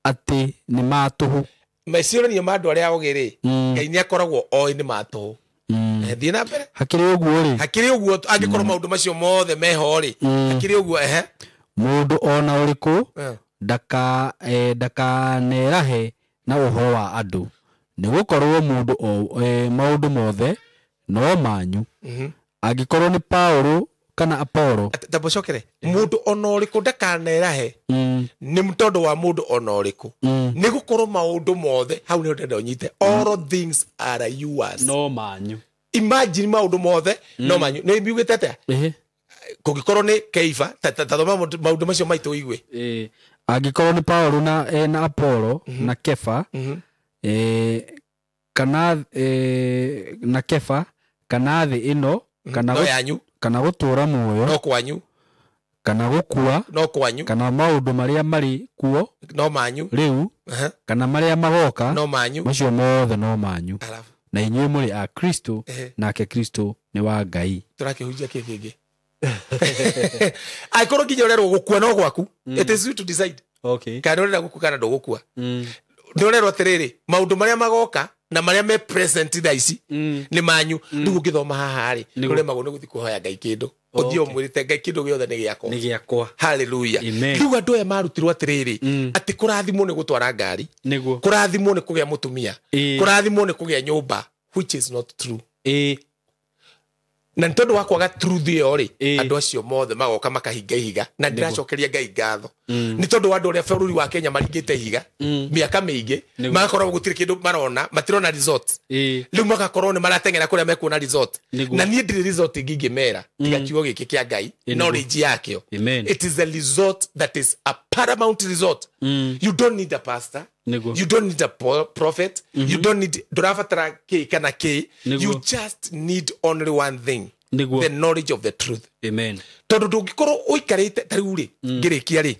[SPEAKER 2] atĩ nĩ matũhũ.
[SPEAKER 1] Meciũranio ma andũ arĩa ogĩ-rĩ, Ngai nĩ akoragwo oĩ nĩ matũhũ. Thiĩ na mbere.
[SPEAKER 2] Hakĩrĩ ũguo-rĩ,
[SPEAKER 1] hakĩrĩ ũguo angĩkorwo maũndũ macio mothe meho-rĩ, hakĩrĩ ũguo
[SPEAKER 2] mũndũ ona ũrĩkũ ndakanerahe na ũhoro wa andũ, nĩgũkorwo maũndũ mothe no manyu. Angĩkorwo nĩ Paulo kana Apollo,
[SPEAKER 1] tabocokere mũndũ ona ũrĩkũ ndakanerahe nĩ tondũ wa mũndũ ona ũrĩkũ, nĩgũkorwo maũndũ mothe hau nĩ ũndenda ũnyite, all things are yours,
[SPEAKER 2] no manyu.
[SPEAKER 1] Imagine maũndũ mothe no manyu. Nĩ mbiugĩte atĩa kũngĩkorwo nĩ Keifa tathoma maũndũ macio maitũ igwe.
[SPEAKER 2] Angĩkorwo nĩ Paulo na Apollo na Kefa kana thĩ ĩno kana gũtũũra muoyo
[SPEAKER 1] no kwanyu,
[SPEAKER 2] kana gũkua
[SPEAKER 1] no kwanyu,
[SPEAKER 2] kana maũndũ marĩa marĩ kuo
[SPEAKER 1] no manyu
[SPEAKER 2] rĩu kana marĩa magoka
[SPEAKER 1] no manyu,
[SPEAKER 2] macio mothe no manyu, na inyuĩ mũrĩ a Kristo nake Kristo nĩ wa Ngai.
[SPEAKER 1] Tũrakĩhunjia kĩngĩ angĩkorwo nginya ũrerwo gũkua no gwaku, it is you to decide. Kana ũrenda gũkua kana ndũgũkua. Nĩ ũrerwo atĩrĩrĩ maũndũ marĩa magoka na marĩa me present thaa ici nĩ manyu. Rĩu ũngĩthoma haha-rĩ ndũremagwo nĩ gũthiĩ kũhoya Ngai kĩndũ, ũthiĩ ũmwĩrĩte Ngai kĩndũ gĩothe nĩ gĩakwa. Hallelujah. Rĩu andũ aya marutirwo atĩrĩrĩ atĩ kũrathimwo nĩ gũtwara ngari, kũrathimwo nĩ kũgĩa mũtumia, kũrathimwo nĩ kũgĩa nyũmba, which is not true. Na nĩ tondũ wa kwaga truth ĩyo-rĩ, andũ acio mothe magoka makahinga ihiga, na ndĩracokeria Ngai ngatho nĩ tondũ wa andũ arĩa bũrũri wa Kenya maringĩte ihiga mĩaka mĩingĩ, magakorwo gũtirĩ kĩndũ marona, matirona resort. Rĩu magakorwo nĩ marateng'era kũrĩa mekuona resort, na niĩ ndirĩ resort ingĩmera tiga kiugo gĩkĩ kĩa Ngai, knowledge yakĩo. It is a resort that is a paramount resort. You don't need a pastor, you don't need a prophet, you don't need ndũrabatara kĩ kana kĩ, you just need only one thing, the knowledge of the truth. Tondũ ndũngĩkorwo ũikarĩte tarĩu-rĩ ngĩrĩkia-rĩ,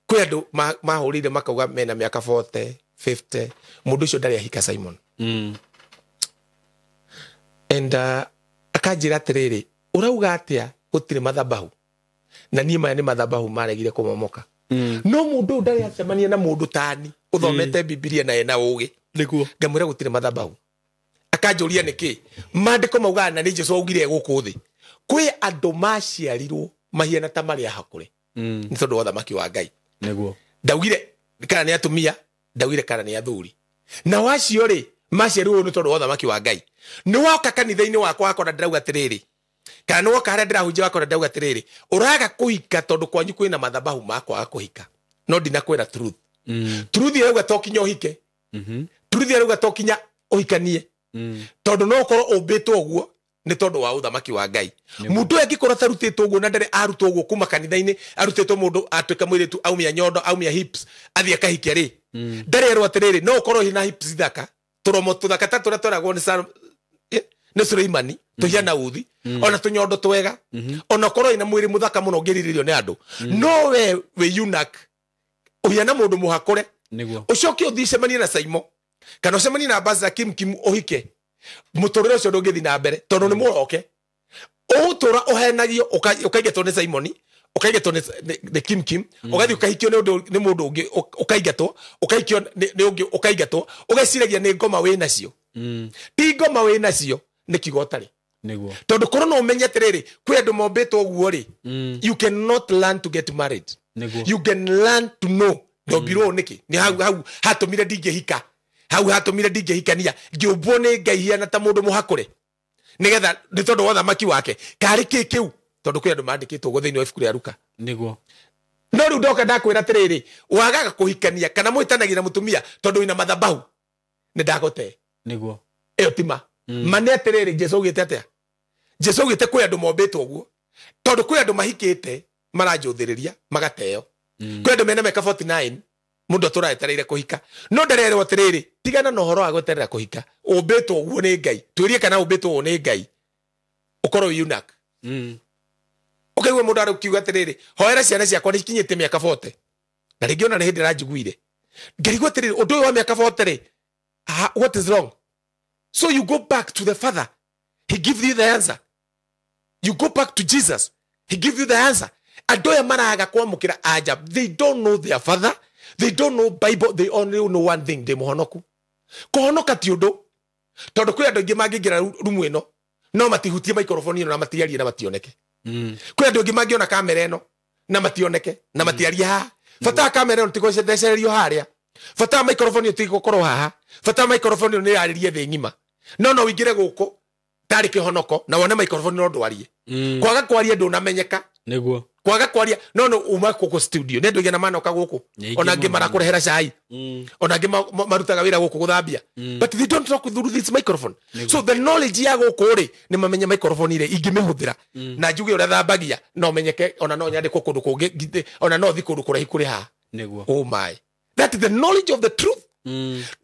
[SPEAKER 1] kwĩ andũ mahũrĩire makauga mena mĩaka 40 50, mũndũ ũcio ndarĩ ahika Simon. And akanjĩra atĩrĩrĩ, ũrauga atĩa gũtirĩ mathabahu, na niĩ maya nĩ mathabahu maregire kũmomoka. No mũndũ ndarĩ acemania na mũndũ tani ũthomete Biblia na ena ũgĩ, ngamwĩra gũtirĩ mathabahu. Akanjũria nĩkĩ maandĩko maugaga na nĩ Jesũ augire gũkũ thĩ kwĩ andũ maciarirwo mahiana ta marĩa hakũre nĩ tondũ wa thamaki wa Ngai. Ndaugire kana nĩ atumia, ndaugire kana nĩ athuri, na wacio-rĩ maciarirwo nĩ tondũ wa thamaki wa Ngai. Nĩ woka kanitha-inĩ wakwa wakona ndĩrauga atĩrĩrĩ, kana nĩ woka harĩa ndĩrahunjia wakona ndĩrauga atĩrĩrĩ, ũraga kũhika tondũ kwanyu kwĩna mathabahu makwaga kũhika. No ndinakwĩra truth. Truth ĩrauga to kinya ũhike, truth ĩrauga to kinya ũhikanie, tondũ no ũkorwo ũmbĩtwo ũguo nĩ tondũ wa ũthamaki wa Ngai. Mũndũ ũyũ angĩkorwo atarutĩtwo ũguo na ndarĩ arutwo ũguo kuma kanitha-inĩ, arutĩtwo mũndũ atuĩka mũirĩtu aumia nyondo aumia hips athiĩ akahikia-rĩ, ndarerwo atĩrĩrĩ no ũkorwo hina hips thaka, tũromo tũthaka ta tũrĩa tweragwo nĩ Suleimani tũhiana uthi, ona tũnyondo twega, ona ũkorwo ina mwĩrĩ mũthaka mũno ũngĩrirĩrio nĩ andũ, no we wĩ eunuch ũhiana mũndũ mũhakũre, ũcoke ũthiĩ cemanie na Saimo kana ũcemanie na Baza Kim ũhike, mũtũrĩre ũcio ndũngĩthiĩ na mbere tondũ nĩ mũhoke. Ũgũtũra ũhenagio ũkaingatwo nĩ Simoni, ũkaingatwo nĩ Kim, ũgathiĩ ũkahikio nĩ mũndũ ũngĩ, ũkaingatwo ũkaikio nĩ ũngĩ, ũkaingatwo ũgeciragia nĩ ngoma wĩ nacio. Ti ngoma wĩ nacio, nĩ kiugo ũtarĩ. Tondũ korwo no ũmenye atĩrĩrĩ kwĩ andũ mombĩtwo ũguo-rĩ, you cannot learn to get married, you can learn to know. Ndombirwo nĩkĩ nĩ hau hatũmire ndingĩhika, hau hatũmire ndingĩhikania, ngĩũmbwo nĩ Ngai hiana ta mũndũ mũhakũre nĩgetha nĩ tondũ wa thamaki wake. Karĩ kĩ kĩu? Tondũ kwĩ andũ mandĩkĩtwo ũguo thĩinĩ wa ibuku rĩa Luka. No rĩu ndoka ndakwĩra atĩrĩrĩ wagaga kũhikania kana mũhĩtanagia na mũtumia tondũ wĩna mathabahu, nĩ ndagũte ĩyo tima ma nĩ atĩrĩrĩ. Jesũ augĩte atĩa? Jesũ augĩte kwĩ andũ mombĩtwo ũguo tondũ kwĩ andũ mahikĩte maranjũthĩrĩria magateo, kwĩ andũ mena mĩaka 49 mũndũ atũra etereire kũhika, no ndarerwo atĩrĩrĩ tigana na ũhoro wa gweterera kũhika, ũmbĩtwo ũguo nĩ Ngai. Twĩrie kana ũmbĩtwo ũguo nĩ Ngai ũkorwo eunuch. Ũkaigua mũndũ arakiuga atĩrĩrĩ hoera ciana ciakwa nĩ ikinyĩte mĩaka 40, na rĩngĩ ona nĩ hĩndĩ ranjiguire ngerigwo atĩrĩrĩ ũndũ ũyũ wa mĩaka 40 what is wrong? So you go back to the Father, he gives you the answer. You go back to Jesus, he gives you the answer. Andũ aya maraga kwamũkĩra anja, they don't know their Father, they don't know Bible, they only know one thing, they mũhonoku. Kũhonoka ti ũndũ, tondũ kwĩ andũ aingĩ mangĩingĩra rumu ĩno no matihutie microphone ĩno na matiarie na mationeke. Kwĩ andũ aingĩ mangĩona kamera ĩno na mationeke na matiarie haha. Bata kamera ĩno tigwo thecererio harĩa. Bata microphone ĩyo tigũkorwo haha. Bata microphone ĩyo nĩ yarĩrie thĩ ng'ima. No wĩingĩre gũkũ tarĩ kĩhonoko na wone microphone no ndwarie. Kwaga kwaria ndũnamenyeka. Nĩguo. Kwaga kwaria no uma gũkũ studio. Nĩ andũ aingĩ na manoka gũkũ. Ona angĩ marakũrehera cai. Ona angĩ marutaga wĩra gũkũ gũthambia. But they don't talk through this microphone. So the knowledge ya gũkũ rĩ nĩ mamenye microphone ĩrĩa ingĩmĩhũthĩra. Na njuge ũrĩa thambagia no menyeke ona no nyandĩkwo kũndũ kũngĩ ona no thi kũndũ kũraihu kũrĩ haha. Nĩguo. Oh my. That is the knowledge of the truth.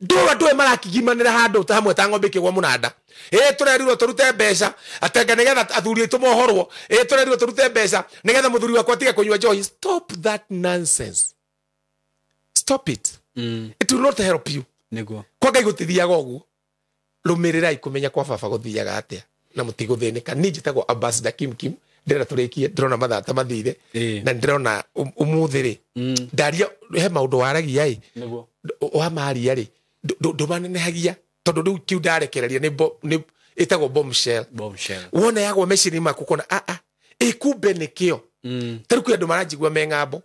[SPEAKER 1] Ndũwe marakigimanĩra handũ ta hamwe ta ng'ombe kĩgwa mũnanda. Tũrerirwo tũrute mbeca atenga nĩgetha athuri aitũ mohorwo. Tũrerirwo tũrute mbeca nĩgetha mũthuri wakwa atige kũnyua njohi. Stop that nonsense. Stop it. It will not help you. Nĩguo. Kwa Ngai gũtithiaga ũguo. Rũmĩrĩrai kũmenya kwa baba gũthiaga atĩa na mũtigũthĩnĩka. Niĩ njĩtagwo Ambassador Kim. Ndĩrenda tũrĩkie ndĩrona mathaa ta mathire na ndĩrona ũmũthĩ rĩ ndaria he maũndũ waragia ĩ wa maria rĩ ndũmanenehagia tondũ rĩu kiu ndarekereria nĩ ĩtagwo bombshell wona yagwo meciria maku kona kumbe nĩkĩo tarĩ kwĩ andũ maranjigua me ng'ambo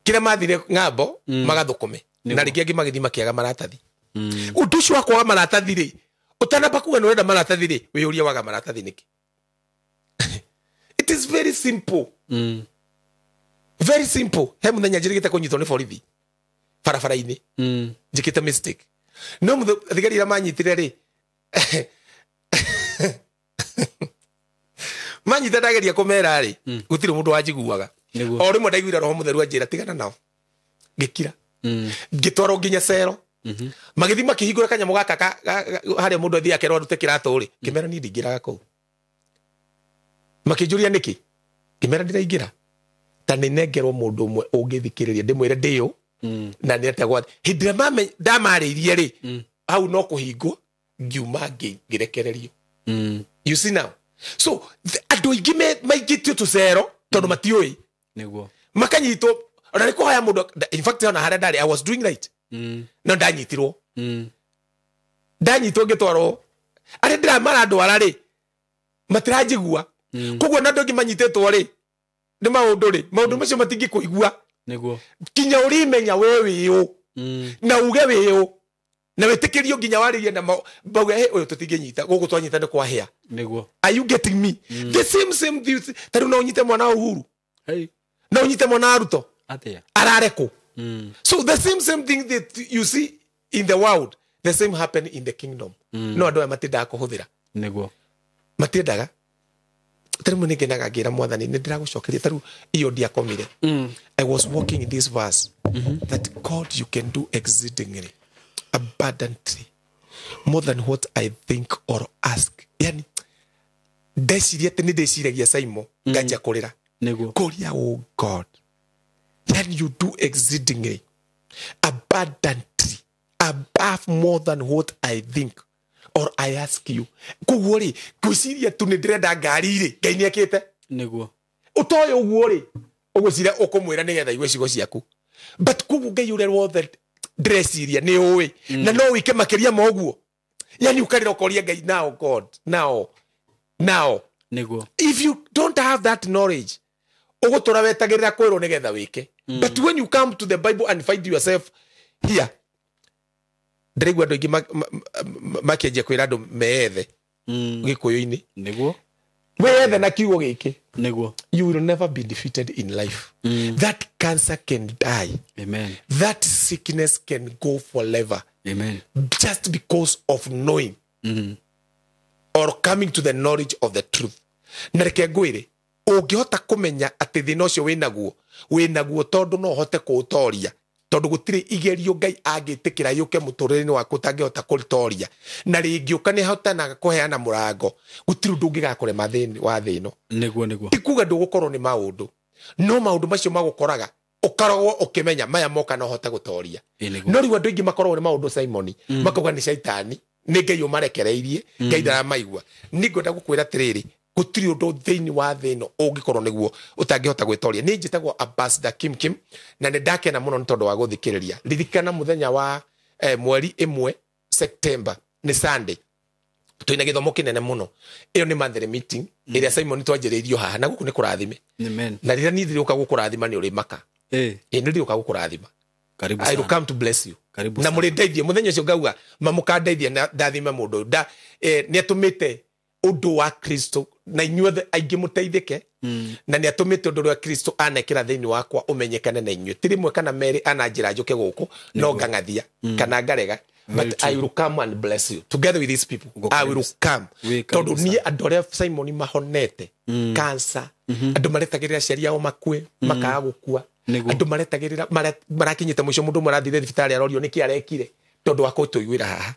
[SPEAKER 1] kĩrĩa mathire ng'ambo magathũkũme na rĩngĩ angĩ magĩthiĩ makĩaga maratathi ũndũ ũcio wa kwaga maratathi rĩ ũtanamba kuga nĩ ũrenda maratathi rĩ wĩyũria waga maratathi nĩkĩ. It is very simple. Very simple. He muthenya njirigite kunyitwo ni borithi barabara-inĩ njikite mistake no thigari ira manyitire ri manyita ndageria kumera ri gutire mundu wanjiguaga o rimwe ndaiguira roho mutheru anjira tigana nao ngikira ngitwaro nginya cero magithi makihingura kanyamo gaka haria mundu athia akerwo arute kiratu ri kimera ni ndingiraga kuu makijuria niki kimera ndiraingira ta nĩ nengerwo mũndũ ũmwe ũngĩthikĩrĩria ndĩmwĩre ndĩyo na nĩ etagwo hĩndĩ ndamarĩirie rĩ hau no kũhingwo ngiuma ngĩrekererio. You see now, so andũ aingĩ maingĩtio tũcero tondũ matiũĩ nĩguo makanyitwo ona nĩ kũhoya mũndũ. In fact ona harĩa ndarĩ I was doing right no ndanyitirwo ngĩtwarwo arĩa ndĩramara ndwara rĩ matiranjigua koguo na andũ angĩ manyitĩtwo rĩ nĩ maũndũ macio matingĩkũigua nĩguo kinya ũrimenya we wĩũ na uge wĩũ na wĩtĩkĩrio nginya warĩrie na bauga ũyũ tũtingĩnyita gũkũ twanyita nĩ kwa hĩa nĩguo. Are you getting me? The same thing tarĩ no ũnyite mwana Uhuru no ũnyite mwana Ruto ararekwo. So the same thing that you see in the world the same happen in the kingdom. No andũ aya matindaga kũhũthĩra nĩguo matindaga tarĩ mwe nĩngenaga ngĩra mwathani nĩ ndĩragũcokeria tarĩu iyo ndiakomire. I was walking in this verse that God you can do exceedingly abundantly more than what I think or ask. Yani ndeciria atĩ nĩ ndĩciragia Simon nganja kũrĩra nĩguo kũria God then you do exceedingly abundantly above more than what I think or I ask you. Kuguo ri kuciria tu ni ndĩrenda ngari ri Ngai nĩ ekĩte nĩguo utoyo uguo ri ũgũcira ũkũmwĩra nĩgetha igwe cigo ciaku but kuguo Ngai ũrĩa wothe ndĩreciria nĩ ũĩ na no wĩke makĩria ma ũguo. Yani ukarĩra ũkoria Ngai now God now nĩguo if you don't have that knowledge ũgũtũra wetagĩrĩra kwĩrwo nĩgetha wĩke. But when you come to the Bible and find yourself here ndĩraigua andũ aingĩ makĩanjia kwĩra andũ meethe gĩkũyũ-inĩ nĩguo wethe na kiugo gĩkĩ nĩguo you will never be defeated in life. That cancer can die. Amen. That sickness can go forever. Amen. Just because of knowing or coming to the knowledge of the truth. Na reke ngwĩre ũngĩhota kũmenya atĩ thĩna ũcio wĩnaguo tondũ no ũhote kũũtoria tondũ gũtirĩ igerio Ngai angĩtĩkĩra yũke mũtũrĩre-inĩ waku ũtangĩhota kũrĩtoria na rĩngĩũka nĩ ahotanaga kũheana mũrango gũtirĩ ũndũ ũngĩgakũrema wa thĩ ĩno nĩguo ti kuga ndũgũkorwo nĩ maũndũ no maũndũ macio magũkoraga ukarogwo ukimenya maya moka no hote gutoria no riwa andu ingi makorwo ni maundu Simon makauga ni shaitani ni ngai umarekereirie ngai ndaramaigua ni ngwenda gukwira tiriri gutiri undu thiini wa thino ungikorwo niguo utangihota gwitoria ni njitagwo Ambassador Kim na ni ndakena muno ni tondu wa guthikiriria ririkana muthenya wa mweri 1 September ni Sunday twina githomo kinene muno iyo ni mandere meeting iria Simon twanjiriirio haha na guku ni kurathime
[SPEAKER 2] amen
[SPEAKER 1] na rira ni thiruka gukurathima ni uri maka ni thiruka gukurathima karibu sana I will come to bless you karibu na muri ndeithie muthenya ucio ngauga mamuka ndeithie na ndathime mundu ni atumite undu wa Kristo na inyuothe aingi muteithike na ni atumite undu wa Kristo anekira thiini wakwa umenyekane na inyue tiri mwe kana meri ananjira njuke guku no ngangathia kana ngarega but I will come and bless you together with these people. I will come tondu ni andu aria Simon mahonete cancer andu maretagirira ciari yao makue makaga gukua andu maretagirira marakinyite muico mundu marathire thibitari arorio niki arekire tondu wa kutuiguira haha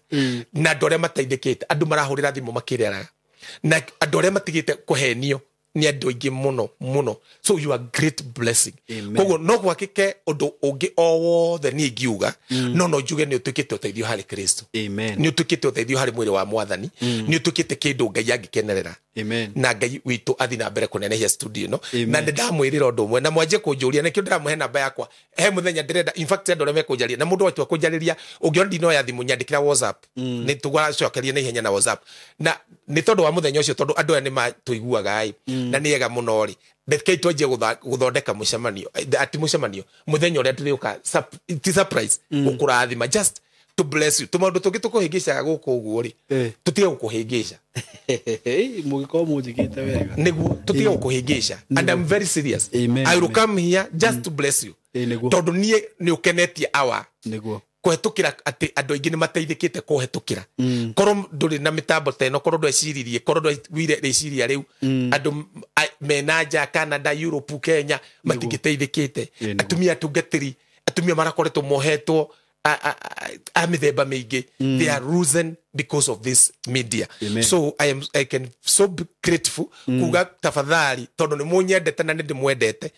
[SPEAKER 1] na andu aria mateithikite andu marahurira thimu makireraga na andu aria matigite kuhenio ni andu aingi muno so you are great blessing koguo no gwakike undu ungi o wothe ni ngiuga no njuge ni utukite uteithio hari Kristo ni utukite uteithio hari mwiri wa mwathani ni utukite kindu ngai angikenerera na ngai witu athi na mbere kunenehia studio no na ndamwirira undu mwe na mwanje kunjuria nikio ndiramuhe namba yakwa he muthenya ndirenda in fact andore mekunjaria na mundu watu kunjariria ungiona ndino ya thimu nyandikira WhatsApp ni tugwacokeria na ihenya na WhatsApp na ni tondu wa muthenya ucio tondu andu aya ni matuiguaga ai na ni ega muno ri ndekei twanjie guthondeka mucemanio ati mucemanio muthenya uria ndiriuka surprise ukurathima just to bless you tumaundu tungi tukuhingicaga guku uguo ri tutige gukuhingica
[SPEAKER 2] mugiko mujikite wega
[SPEAKER 1] niguo tutige gukuhingica and I'm very serious I will come here just to bless you tondu ni ukenetie awa niguo kuhetukira ati andu aingi ni mateithikite kuhetukira korwo nduri na mitambo teno korwo ndweciririe korwo ndwire riciria riu andu menaja Canada Europe Kenya matigiteithikite atumia atungatiri atumia marakoretwo mohetwo a mithemba mingi they are losing because of this media. So I can so be grateful kuga tafadhali tondu ni munyendete na ndi mwendete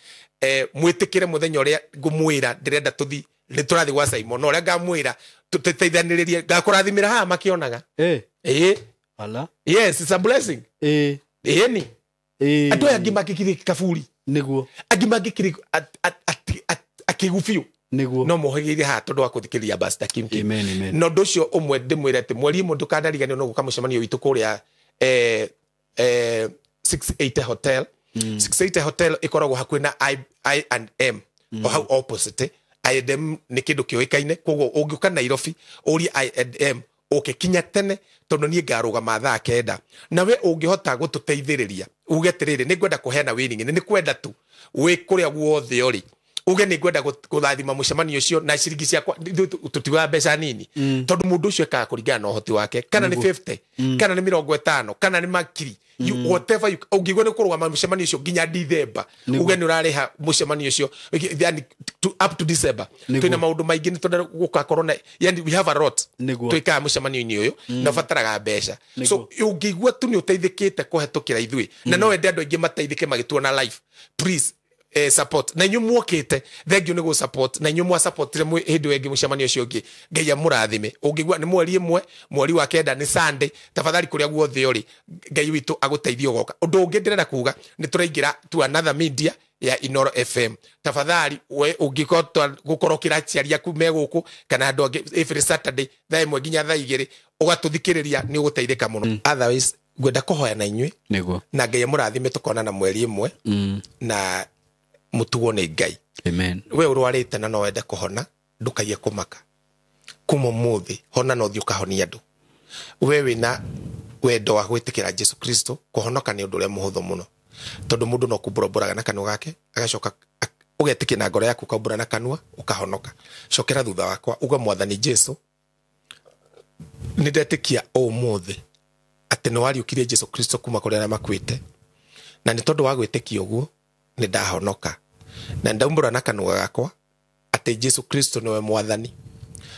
[SPEAKER 1] mwitikire muthenya uria ngumwira ndirenda tuthi ni turathi gwa Simon uria ngamwira tuteithaniririe ngakurathimira ha makionaga
[SPEAKER 2] ala
[SPEAKER 1] yes it's a blessing ni andu aya ngimagikiri kaburi
[SPEAKER 2] niguo
[SPEAKER 1] angimagikiri akigufio
[SPEAKER 2] niguo
[SPEAKER 1] no muhigire ha tondu wa kuthikiria Ambassador Kim no nducio umwe ndimwire ati mweri mundu kandarigani no guka mucemanio witu kuria 68 hotel 68 hotel ikoragwo hakuhi na I&M o hau opposite I&M ni kindu kioikaine koguo ungiuka Nairobi uri I&M ukikinya tene tondu nie ngarugama thaa 9 nawe ungihota gututeithiriria uge tiriri ni ngwenda kuheana winning ni kwenda tu wi kuria guothe ori uge ni ngwenda guthathima mucemanio ucio na ciringi ciakwa tutiwa mbeca nini tondu mundu ucio ekaga kuringana na uhoti wake kana ni 50 kana ni 50 kana ni makiri you whatever you ungigwa ni kurugama mucemanio ucio nginya December uge ni urariha mucemanio ucio yani up to December twina maundu maingi ni tondu guka corona yani we have a lot twika mucemanio ni uyu na fataraga mbeca so ungigwa tu ni uteithikite kuhetukira ithui na no wende andu aingi mateithike magituona live please support na inyu mwokite thank you ni go support na inyu mwa support re hindu wengi mucemanio ucio ungi ngai amurathime ungigwa ni mweri 1 mweri wa kenda ni Sunday tafadhali kuria guothe ori ngai witu aguteithio goka undu ungi ndirenda kuga ni turaingira to another media ya Inoro FM tafadhali we ungikotwa gukorokira ciari yaku meguku kana andu angi every Saturday thaa 1 nginya thaa 2 ugatuthikiriria ni uguteithika muno otherwise gwenda kuhoya na inyue niguo na ngai amurathime tukona na mweri 1 na mutugo ni ngai
[SPEAKER 2] amen
[SPEAKER 1] we urwarite na no wende kuhona ndukaye kumaka kuma muthi hona no thiuka honia andu we wina wendo wa gwitikira Jesu Kristo kuhonoka ni undu ria muhutho muno tondu mundu no kumburaga na kanwa gake agacoka ugetikia na ngoro yaku kumbura na kanwa ukahonoka cokera thutha wakwa uga mwathani Jesu ni ndetikia o muthi ati no wariukirie Jesu Kristo kuma kuri na makwite na ni tondu wa gwitikia uguo ni ndahonoka na ndaumbura na kanwa gakwa ati Jesu Kristo niwe mwathani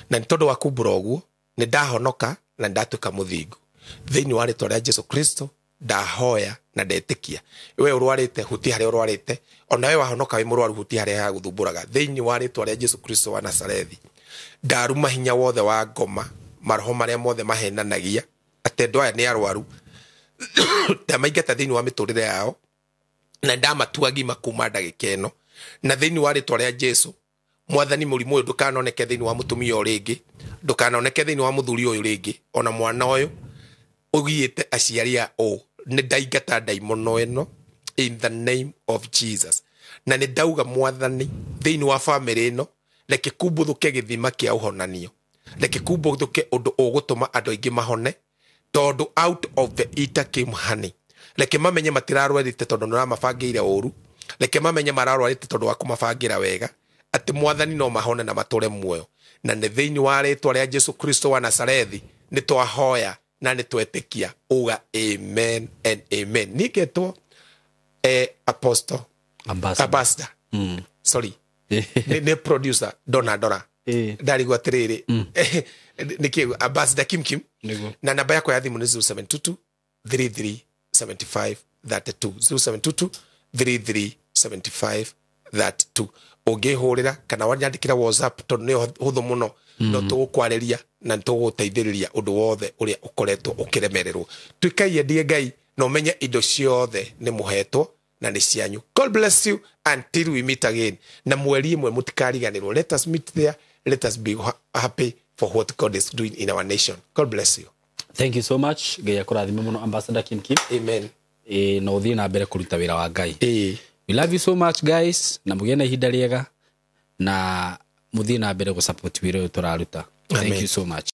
[SPEAKER 1] na ni tondu wa kumbura uguo ni ndahonoka na ndatuika muthingu thiini wa ritwa ria Jesu Kristo ndahoya na ndetikia we urwarite huti hare urwarite ona we wahonoka we murwaru huti hare ha guthumburaga thiini wa ritwa ria Jesu Kristo wa Nazarethi ndaruma hinya wothe wa ngoma maroho maria mothe mahenanagia atendo aya ni arwaru ndamaingata thiini wa miturire yao na ndamatuagi makuma ndagika ino na thiini wa ritwa ria Jesu mwathani murimu uyu ndukanoneke thiini wa mutumia uyu ringi ndukanoneke thiini wa muthuri uyu ringi ona mwana uyu ugiite aciaria o ni ndaingata daimono ino in the name of Jesus na ni ndauga mwathani thiini wa family ino reke kumbuthuke githima kia uhonanio reke kumbuthuke undu ugutuma andu aingi mahone tondu out of the eater came honey reke mamenye matirarwarite tondu nuramabangire uru reke mamenye mararwarite tondu wa kumabangira wega ati mwathani no mahone na mature muoyo na ni thiini wa ritwa ria Jesu Kristo wa Nazarethi ni twahoya na ni twetikia uga amen and amen niketwo apostle ambassador sorry ne producer Dora ndarigwa atiriri niki ambassador Kim na namba yako ya thimu ni 0722 3375 32 0722 3375 32 ungihurira kana wanyandikira WhatsApp tondu ni huthu muno no tugukwariria na tuguteithiriria undu wothe uria ukoretwo ukiremererwo twikaie ndie Ngai no menye indo ciothe ni muhetwo na ni cianyu. God bless you until we meet again na mweri imwe mutikariganirwo. Let us meet there. Let us be happy for what God is doing in our nation. God bless you.
[SPEAKER 2] Thank you so much. Ngai akurathime muno Ambassador Kim.
[SPEAKER 1] Amen.
[SPEAKER 2] No uthii na mbere kuruta wira wa Ngai. We love you so much guys na mugena ihinda riega na muthii na mbere gu support wira uyu turaruta. Thank you so much.